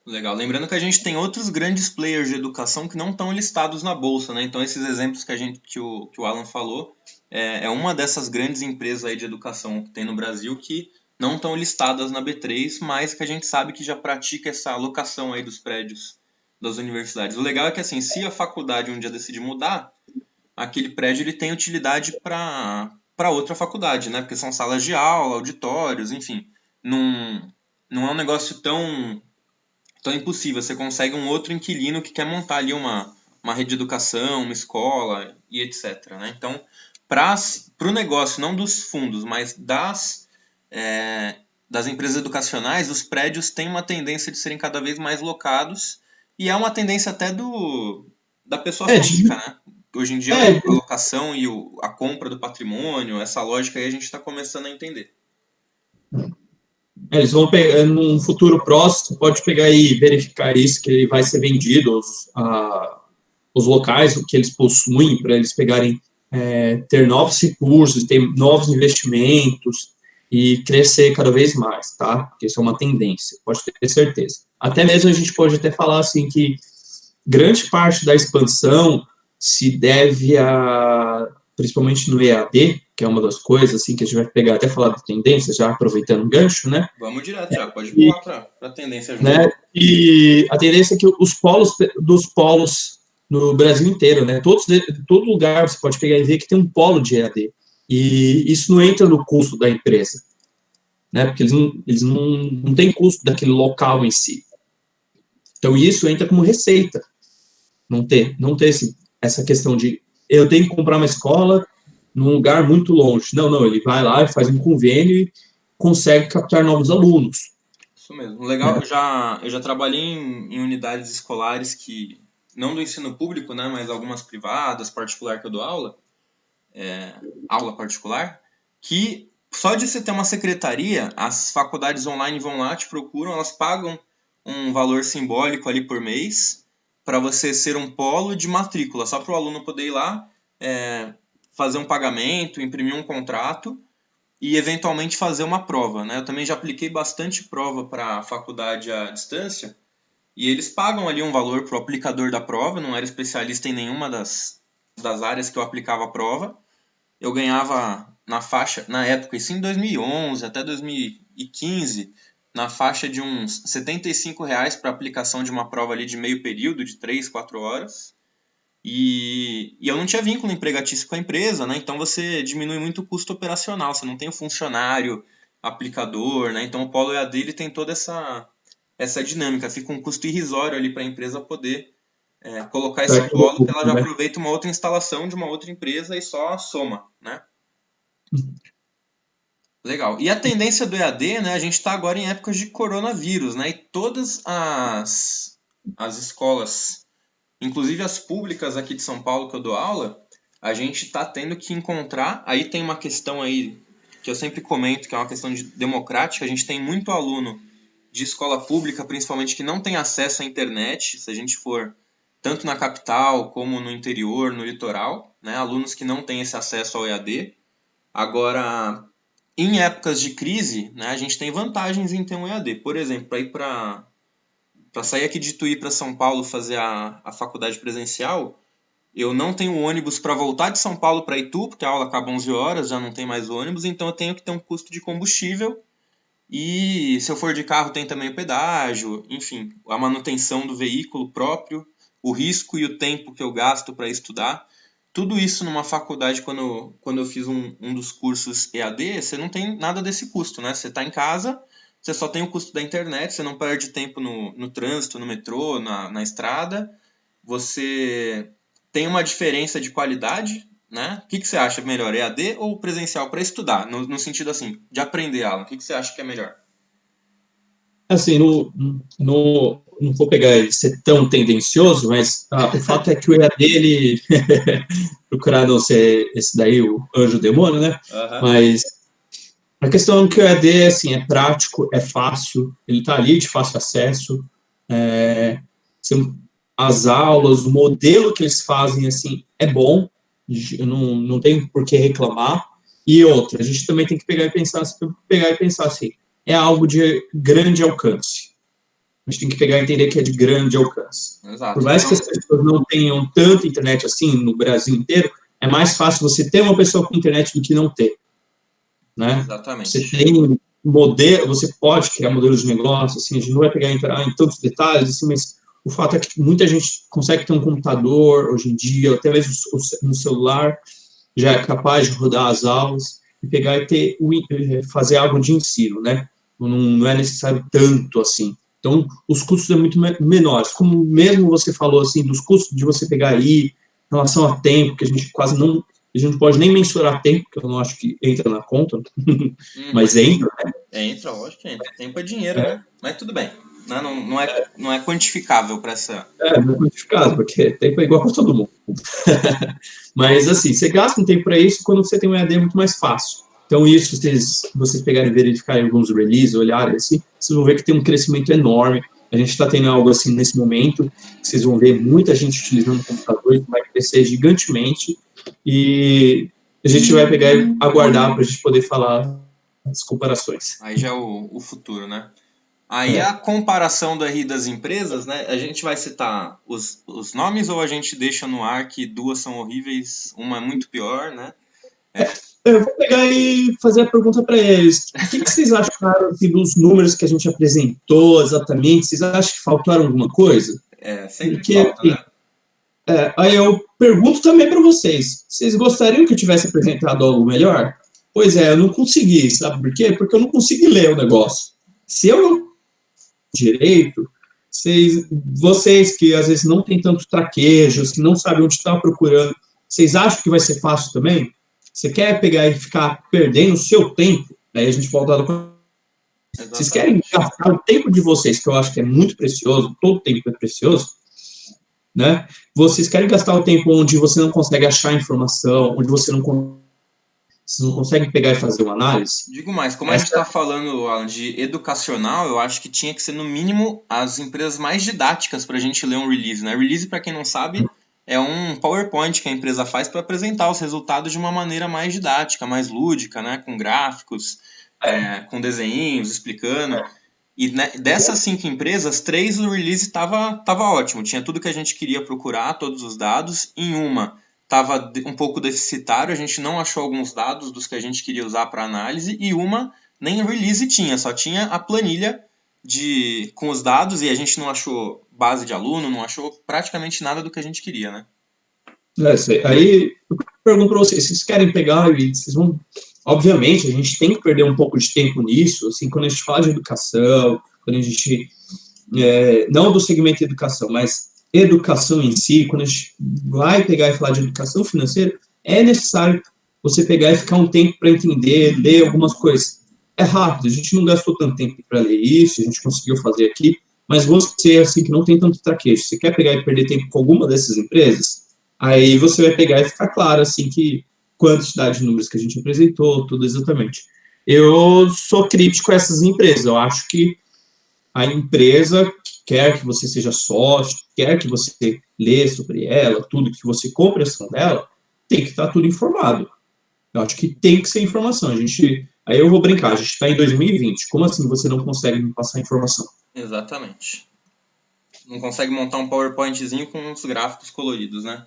A: Legal. Lembrando que a gente tem outros grandes players de educação que não estão listados na bolsa, né? Então esses exemplos que o Alan falou é uma dessas grandes empresas aí de educação que tem no Brasil que não estão listadas na B3, mas que a gente sabe que já pratica essa alocação aí dos prédios das universidades. O legal é que assim, se a faculdade um dia decidir mudar, aquele prédio ele tem utilidade para outra faculdade, né? Porque são salas de aula, auditórios, enfim. Não é um negócio tão impossível. Você consegue um outro inquilino que quer montar ali uma rede de educação, uma escola e etc. Né? Então, para o negócio, não dos fundos, mas das empresas educacionais, os prédios têm uma tendência de serem cada vez mais locados e é uma tendência até da pessoa
B: É,
A: física, né? Hoje em dia,
B: é,
A: a locação e a compra do patrimônio, essa lógica aí a gente está começando a entender.
B: eles vão pegar, num futuro próximo, você pode pegar e verificar isso, que vai ser vendido os locais, o que eles possuem, para eles pegarem, ter novos recursos, ter novos investimentos e crescer cada vez mais, tá? Porque isso é uma tendência, pode ter certeza. Até mesmo a gente pode até falar assim que grande parte da expansão se deve principalmente no EAD, que é uma das coisas assim que a gente vai pegar até falar de tendência, já aproveitando o gancho, né?
A: Vamos direto já, pode
B: E,
A: pular para a tendência junto.
B: né? E a tendência é que os polos dos polos no Brasil inteiro, né? Todo lugar você pode pegar e ver que tem um polo de EAD. E isso não entra no custo da empresa, né? Porque eles não têm custo daquele local em si. Então isso entra como receita. Não ter essa questão de eu tenho que comprar uma escola num lugar muito longe. Não, ele vai lá e faz um convênio e consegue captar novos alunos.
A: Isso mesmo. Legal, eu já trabalhei em unidades escolares que, não do ensino público, né, mas algumas privadas, particular que eu dou aula, aula particular, que só de você ter uma secretaria, as faculdades online vão lá, te procuram, elas pagam um valor simbólico ali por mês para você ser um polo de matrícula, só para o aluno poder ir lá, fazer um pagamento, imprimir um contrato e eventualmente fazer uma prova, né? Eu também já apliquei bastante prova para a faculdade à distância e eles pagam ali um valor para o aplicador da prova, não era especialista em nenhuma das áreas que eu aplicava a prova. Eu ganhava na faixa, na época, isso em 2011 até 2015, na faixa de uns R$ 75 para aplicação de uma prova ali de meio período, de 3, 4 horas. E eu não tinha vínculo empregatício com a empresa, né? Então você diminui muito o custo operacional, você não tem o funcionário, aplicador, né? Então o Polo EAD ele tem toda essa dinâmica, fica um custo irrisório ali para a empresa poder colocar esse polo, que ela já aproveita uma outra instalação de uma outra empresa e só soma, né? Legal. E a tendência do EAD, né? A gente está agora em épocas de coronavírus, né? E todas as escolas, inclusive as públicas aqui de São Paulo que eu dou aula, a gente está tendo que encontrar. Aí tem uma questão aí que eu sempre comento, que é uma questão democrática. A gente tem muito aluno de escola pública, principalmente, que não tem acesso à internet, se a gente for tanto na capital como no interior, no litoral, né? Alunos que não têm esse acesso ao EAD. Agora, em épocas de crise, né, a gente tem vantagens em ter um EAD. Por exemplo, para sair aqui de Ituí para São Paulo fazer a faculdade presencial, eu não tenho ônibus para voltar de São Paulo para Itu, porque a aula acaba 11 horas, já não tem mais ônibus, então eu tenho que ter um custo de combustível. E se eu for de carro, tem também o pedágio, enfim, a manutenção do veículo próprio, o risco e o tempo que eu gasto para estudar. Tudo isso numa faculdade, quando eu fiz um dos cursos EAD, você não tem nada desse custo, né? Você está em casa, você só tem o custo da internet, você não perde tempo no trânsito, no metrô, na estrada. Você tem uma diferença de qualidade, né? O que você acha melhor, EAD ou presencial para estudar? No sentido assim, de aprender aula. O que você acha que é melhor?
B: Assim, não vou pegar ele ser tão tendencioso, mas o fato é que o EAD, ele procurar não ser esse daí, o anjo demônio, né?
A: Uhum.
B: Mas a questão é que o EAD, assim, é prático, é fácil, ele está ali de fácil acesso, as aulas, o modelo que eles fazem, assim, é bom, não tem por que reclamar. E outra, a gente também tem que pegar e pensar assim, é algo de grande alcance. A gente tem que pegar e entender que é de grande alcance.
A: Exato.
B: Por mais que as pessoas não tenham tanta internet assim no Brasil inteiro, é mais fácil você ter uma pessoa com internet do que não ter. Né?
A: Exatamente.
B: Você tem modelo, você pode criar modelos de negócio, assim, a gente não vai pegar e entrar em tantos detalhes, assim, mas o fato é que muita gente consegue ter um computador hoje em dia, até mesmo no celular, já é capaz de rodar as aulas e pegar e fazer algo de ensino, né? Não é necessário tanto assim. Então, os custos são muito menores. Como mesmo você falou, assim, dos custos de você pegar aí, em relação a tempo, que a gente quase não... A gente não pode nem mensurar tempo, que eu não acho que entra na conta, mas entra, né?
A: Entra, lógico que entra. Tempo é dinheiro, né? Mas tudo bem. Não é quantificável para essa...
B: Não é quantificável, porque tempo é igual para todo mundo. Mas, assim, você gasta um tempo para isso, quando você tem um EAD é muito mais fácil. Então, isso, vocês pegarem e verificarem alguns releases, olharem assim, vocês vão ver que tem um crescimento enorme. A gente está tendo algo assim nesse momento, vocês vão ver muita gente utilizando o computador, isso vai crescer gigantemente, e a gente vai pegar e aguardar para a gente poder falar as comparações.
A: Aí já é o futuro, né? Aí a comparação do RI das empresas, né? A gente vai citar os nomes ou a gente deixa no ar que duas são horríveis, uma é muito pior, né?
B: Eu vou pegar e fazer a pergunta para eles. O que vocês acharam assim, dos números que a gente apresentou exatamente? Vocês acham que faltaram alguma coisa?
A: Sempre
B: Porque,
A: falta, né?
B: Aí eu pergunto também para vocês. Vocês gostariam que eu tivesse apresentado algo melhor? Pois é, eu não consegui. Sabe por quê? Porque eu não consegui ler o negócio. Se eu não direito, vocês que às vezes não têm tanto traquejo, que não sabem onde está procurando, vocês acham que vai ser fácil também? Você quer pegar e ficar perdendo o seu tempo? Aí a gente volta com... Vocês querem gastar o tempo de vocês, que eu acho que é muito precioso, todo tempo é precioso, né? Vocês querem gastar o tempo onde você não consegue achar informação, onde vocês não conseguem pegar e fazer uma análise?
A: Digo mais, como a gente está falando, Alan, de educacional, eu acho que tinha que ser, no mínimo, as empresas mais didáticas para a gente ler um release, né? Release, para quem não sabe, é um PowerPoint que a empresa faz para apresentar os resultados de uma maneira mais didática, mais lúdica, né? Com gráficos, com desenhinhos, explicando. E né, dessas 5 empresas, 3 o release tava ótimo. Tinha tudo que a gente queria procurar, todos os dados. Em uma, estava um pouco deficitário, a gente não achou alguns dados dos que a gente queria usar para análise. E uma, nem release tinha, só tinha a planilha com os dados. E a gente não achou base de aluno, não achou praticamente nada do que a gente queria, né?
B: Aí eu pergunto para vocês querem pegar e vocês vão... Obviamente, a gente tem que perder um pouco de tempo nisso, assim, quando a gente fala de educação, quando a gente... não do segmento de educação, mas educação em si, quando a gente vai pegar e falar de educação financeira, é necessário você pegar e ficar um tempo para entender, ler algumas coisas. É rápido, a gente não gastou tanto tempo para ler isso, a gente conseguiu fazer aqui, mas você, assim, que não tem tanto traquejo, você quer pegar e perder tempo com alguma dessas empresas, aí você vai pegar e ficar claro, assim, que quantidade de números que a gente apresentou, tudo exatamente. Eu sou crítico a essas empresas, eu acho que a empresa quer que você seja sócio, quer que você lê sobre ela, tudo que você compre a ação dela, tem que estar tudo informado. Eu acho que tem que ser informação. Aí eu vou brincar, a gente está em 2020. Como assim você não consegue me passar informação?
A: Exatamente. Não consegue montar um PowerPointzinho com uns gráficos coloridos, né?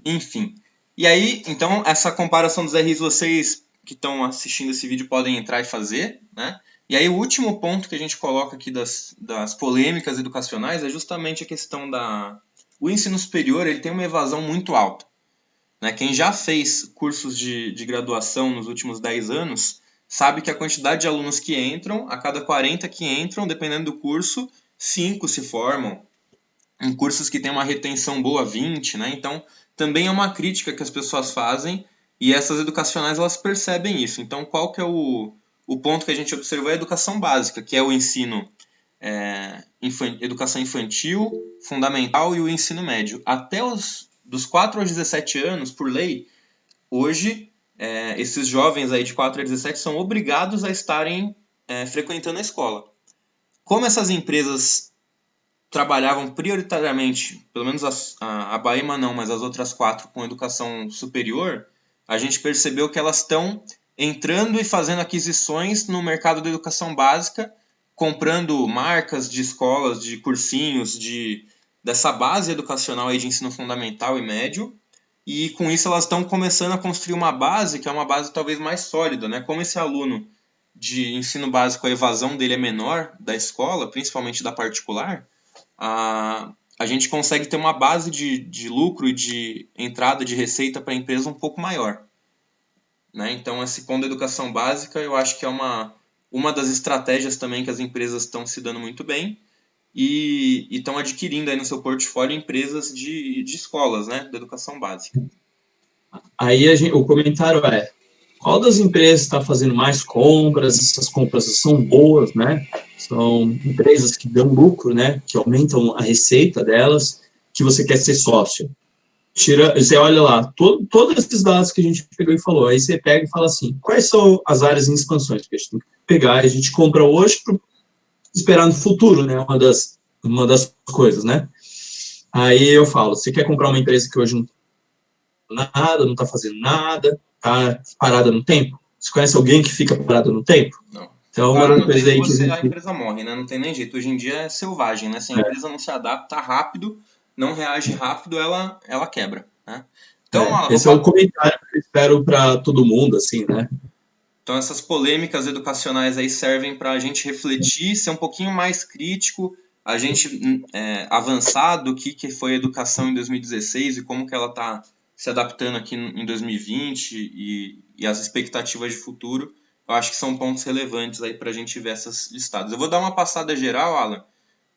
A: Enfim. E aí, então, essa comparação dos RIs, vocês que estão assistindo esse vídeo podem entrar e fazer, né? E aí, o último ponto que a gente coloca aqui das polêmicas educacionais é justamente a questão da... O ensino superior, ele tem uma evasão muito alta. Né? Quem já fez cursos de graduação nos últimos 10 anos sabe que a quantidade de alunos que entram, a cada 40 que entram, dependendo do curso, 5 se formam. Em cursos que tem uma retenção boa, 20, né? Então, também é uma crítica que as pessoas fazem e essas educacionais, elas percebem isso. Então, qual que é o ponto que a gente observou? É a educação básica, que é o ensino educação infantil, fundamental e o ensino médio. Até dos 4 aos 17 anos, por lei, hoje, esses jovens aí de 4 a 17 são obrigados a estarem frequentando a escola. Como essas empresas trabalhavam prioritariamente, pelo menos a Baema não, mas as outras 4 com educação superior, a gente percebeu que elas estão entrando e fazendo aquisições no mercado da educação básica, comprando marcas de escolas, de cursinhos, dessa base educacional aí de ensino fundamental e médio, e com isso elas estão começando a construir uma base que é uma base talvez mais sólida, né? Como esse aluno de ensino básico, a evasão dele é menor da escola, principalmente da particular, a gente consegue ter uma base de lucro e de entrada de receita para a empresa um pouco maior. Né? Então, esse ponto da educação básica, eu acho que é uma das estratégias também que as empresas estão se dando muito bem e estão adquirindo aí no seu portfólio empresas de escolas, né, da educação básica.
B: Aí o comentário é, qual das empresas está fazendo mais compras? Essas compras são boas, né? São empresas que dão lucro, né? Que aumentam a receita delas, que você quer ser sócio. Você olha lá, todos esses dados que a gente pegou e falou, aí você pega e fala assim, quais são as áreas em expansões que a gente tem que pegar e a gente compra hoje para esperar no futuro, né? Uma das coisas, né? Aí eu falo, você quer comprar uma empresa que hoje não está nada, não está fazendo nada, está parada no tempo? Você conhece alguém que fica parado no tempo?
A: Não.
B: Então, uma das coisas aí que
A: a empresa morre, né? Não tem nem jeito. Hoje em dia é selvagem, né? Se a empresa não se adapta rápido, não reage rápido, ela quebra, né? Então,
B: esse é o comentário que eu espero para todo mundo, assim, né?
A: Então, essas polêmicas educacionais aí servem para a gente refletir, ser um pouquinho mais crítico, a gente avançar do que foi a educação em 2016 e como que ela está se adaptando aqui em 2020 e as expectativas de futuro. Eu acho que são pontos relevantes aí para a gente ver essas listadas. Eu vou dar uma passada geral, Alan,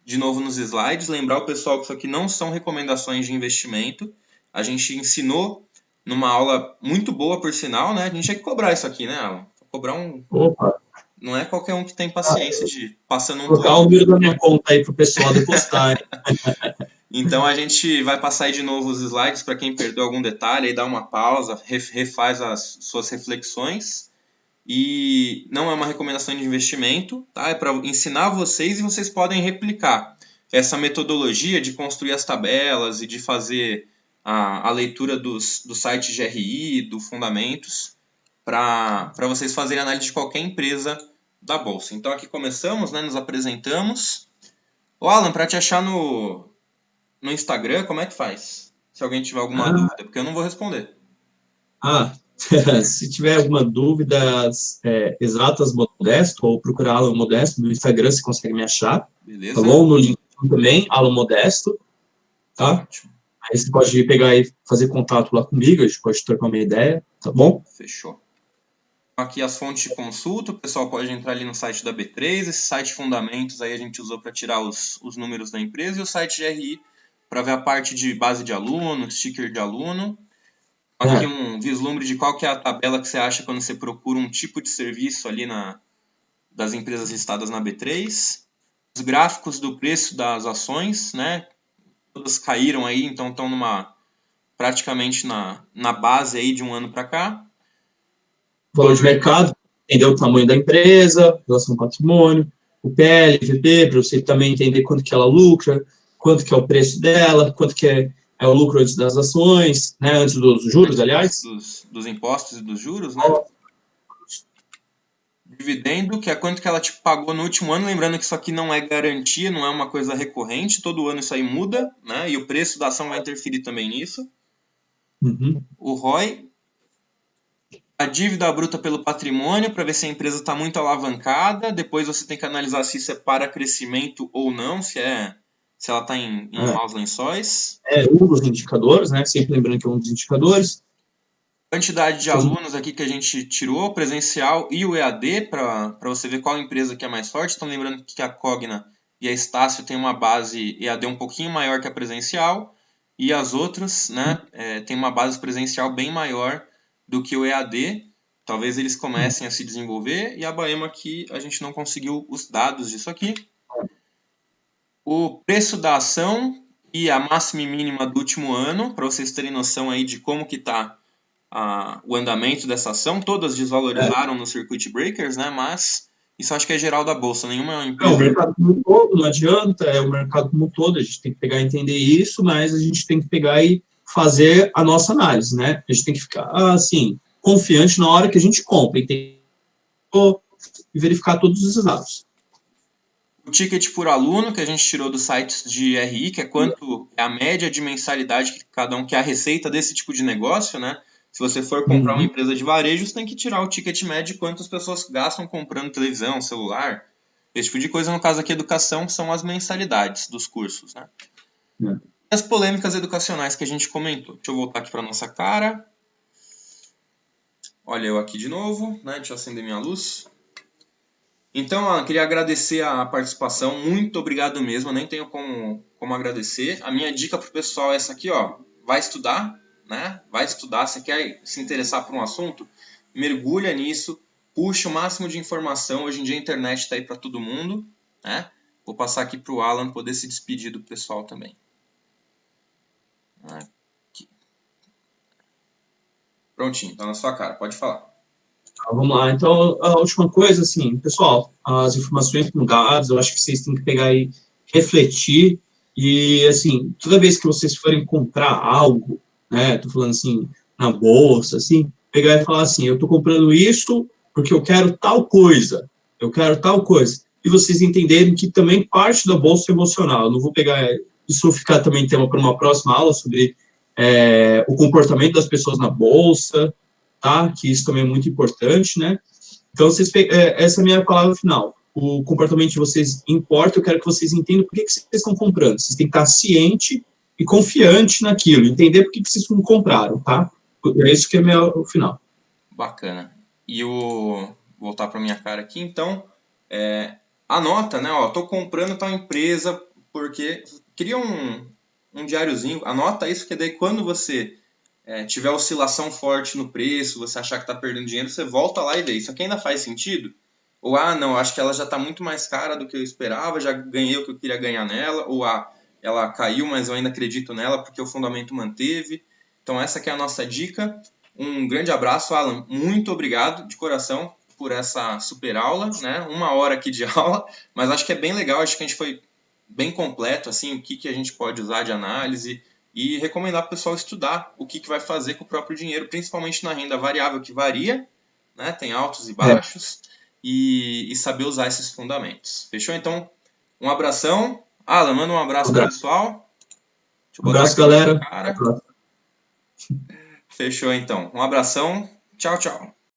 A: de novo nos slides, lembrar o pessoal que isso aqui não são recomendações de investimento. A gente ensinou numa aula muito boa, por sinal, né? A gente tinha que cobrar isso aqui, né, Alan? Cobrar um...
B: Opa.
A: Não é qualquer um que tem paciência de passando um
B: Colocar o número da minha conta aí pro pessoal depositar.
A: Então a gente vai passar aí de novo os slides para quem perdeu algum detalhe, aí dá uma pausa, refaz as suas reflexões. E não é uma recomendação de investimento, tá? É para ensinar vocês e vocês podem replicar essa metodologia de construir as tabelas e de fazer a leitura do site GRI, do Fundamentos, para vocês fazerem análise de qualquer empresa da Bolsa. Então aqui começamos, né? Nos apresentamos. Ô Alan, para te achar no Instagram, como é que faz? Se alguém tiver alguma dúvida, porque eu não vou responder.
B: Se tiver alguma dúvida exatas, Modesto, ou procurar Alan Modesto no Instagram, você consegue me achar.
A: Beleza?
B: Tá bom? No LinkedIn também, Alan Modesto. Tá?
A: Ótimo.
B: Aí você pode pegar e fazer contato lá comigo, a gente pode trocar uma ideia, tá bom?
A: Fechou. Aqui as fontes de consulta, o pessoal pode entrar ali no site da B3, esse site Fundamentos aí a gente usou para tirar os números da empresa, e o site GRI para ver a parte de base de aluno, sticker de aluno. Aqui um vislumbre de qual que é a tabela que você acha quando você procura um tipo de serviço ali das empresas listadas na B3. Os gráficos do preço das ações, né? Todas caíram aí, então estão praticamente na base aí de um ano para cá.
B: Valor de mercado, entender o tamanho da empresa, relação ao patrimônio, o PL, VP, para você também entender quanto que ela lucra, quanto que é o preço dela, quanto que é o lucro antes das ações, né, antes dos juros, aliás.
A: Dos impostos e dos juros, né? Dividendo, que é quanto que ela te pagou no último ano, lembrando que isso aqui não é garantia, não é uma coisa recorrente, todo ano isso aí muda, né? E o preço da ação vai interferir também nisso.
B: Uhum.
A: O ROI, a dívida bruta pelo patrimônio, para ver se a empresa está muito alavancada. Depois você tem que analisar se isso é para crescimento ou não, se ela está em maus lençóis.
B: Um dos indicadores, né? Sempre lembrando que é um dos indicadores.
A: Quantidade de alunos aqui que a gente tirou, presencial e o EAD, para você ver qual empresa que é mais forte. Então, lembrando que a Cogna e a Estácio tem uma base EAD um pouquinho maior que a presencial, e as outras, né, tem uma base presencial bem maior do que o EAD. Talvez eles comecem a se desenvolver, e a Baema aqui a gente não conseguiu os dados disso aqui. O preço da ação e a máxima e mínima do último ano, para vocês terem noção aí de como que está o andamento dessa ação. Todas desvalorizaram no circuit breakers, né? Mas isso acho que é geral da bolsa, nenhuma empresa.
B: O mercado como um todo, não adianta, é o mercado como um todo, a gente tem que pegar e entender isso, mas a gente tem que pegar e fazer a nossa análise, né? A gente tem que ficar, assim, confiante na hora que a gente compra e verificar todos os dados.
A: O ticket por aluno, que a gente tirou dos sites de RI, que é quanto é a média de mensalidade que cada um, que é a receita desse tipo de negócio, né? Se você for comprar uma empresa de varejo, você tem que tirar o ticket médio de quanto as pessoas gastam comprando televisão, celular, esse tipo de coisa. No caso aqui, educação, são as mensalidades dos cursos, né? E as polêmicas educacionais que a gente comentou. Deixa eu voltar aqui para nossa cara. Olha eu aqui de novo, né? Deixa eu acender minha luz. Então, Alan, queria agradecer a participação. Muito obrigado mesmo. Eu nem tenho como agradecer. A minha dica para o pessoal é essa aqui, ó. Vai estudar, né? Vai estudar. Você quer se interessar por um assunto? Mergulha nisso. Puxa o máximo de informação. Hoje em dia a internet está aí para todo mundo, né? Vou passar aqui para o Alan poder se despedir do pessoal também. Aqui. Prontinho, tá na sua cara. Pode falar.
B: Vamos lá. Então, a última coisa, assim, pessoal, as informações estão dadas, eu acho que vocês têm que pegar e refletir e, assim, toda vez que vocês forem comprar algo, né, tô falando assim, na bolsa, assim, pegar e falar assim, eu tô comprando isso porque eu quero tal coisa, e vocês entenderem que também parte da bolsa emocional, eu não vou pegar, isso ficar também tema para uma próxima aula sobre o comportamento das pessoas na bolsa, tá? Que isso também é muito importante, né? Então, essa é a minha palavra final. O comportamento de vocês importa, eu quero que vocês entendam por que vocês estão comprando. Vocês têm que estar ciente e confiante naquilo, entender por que vocês não compraram, tá? É isso que é o final.
A: Bacana. E vou voltar para minha cara aqui, então, anota, né? Ó, tô comprando tal empresa porque cria um diáriozinho, anota isso, que daí quando você tiver oscilação forte no preço, você achar que está perdendo dinheiro, você volta lá e vê. Isso aqui ainda faz sentido? Ou, não, acho que ela já está muito mais cara do que eu esperava, já ganhei o que eu queria ganhar nela, ou, ela caiu, mas eu ainda acredito nela porque o fundamento manteve. Então, essa aqui é a nossa dica. Um grande abraço, Alan. Muito obrigado, de coração, por essa super aula, né? 1 hora aqui de aula, mas acho que é bem legal, acho que a gente foi bem completo, assim, o que a gente pode usar de análise, e recomendar para o pessoal estudar o que vai fazer com o próprio dinheiro, principalmente na renda variável, que varia, né? Tem altos e baixos, e saber usar esses fundamentos. Fechou? Então, um abração. Alan, manda um abraço pro pessoal.
B: Um abraço, galera.
A: Fechou, então. Um abração. Tchau, tchau.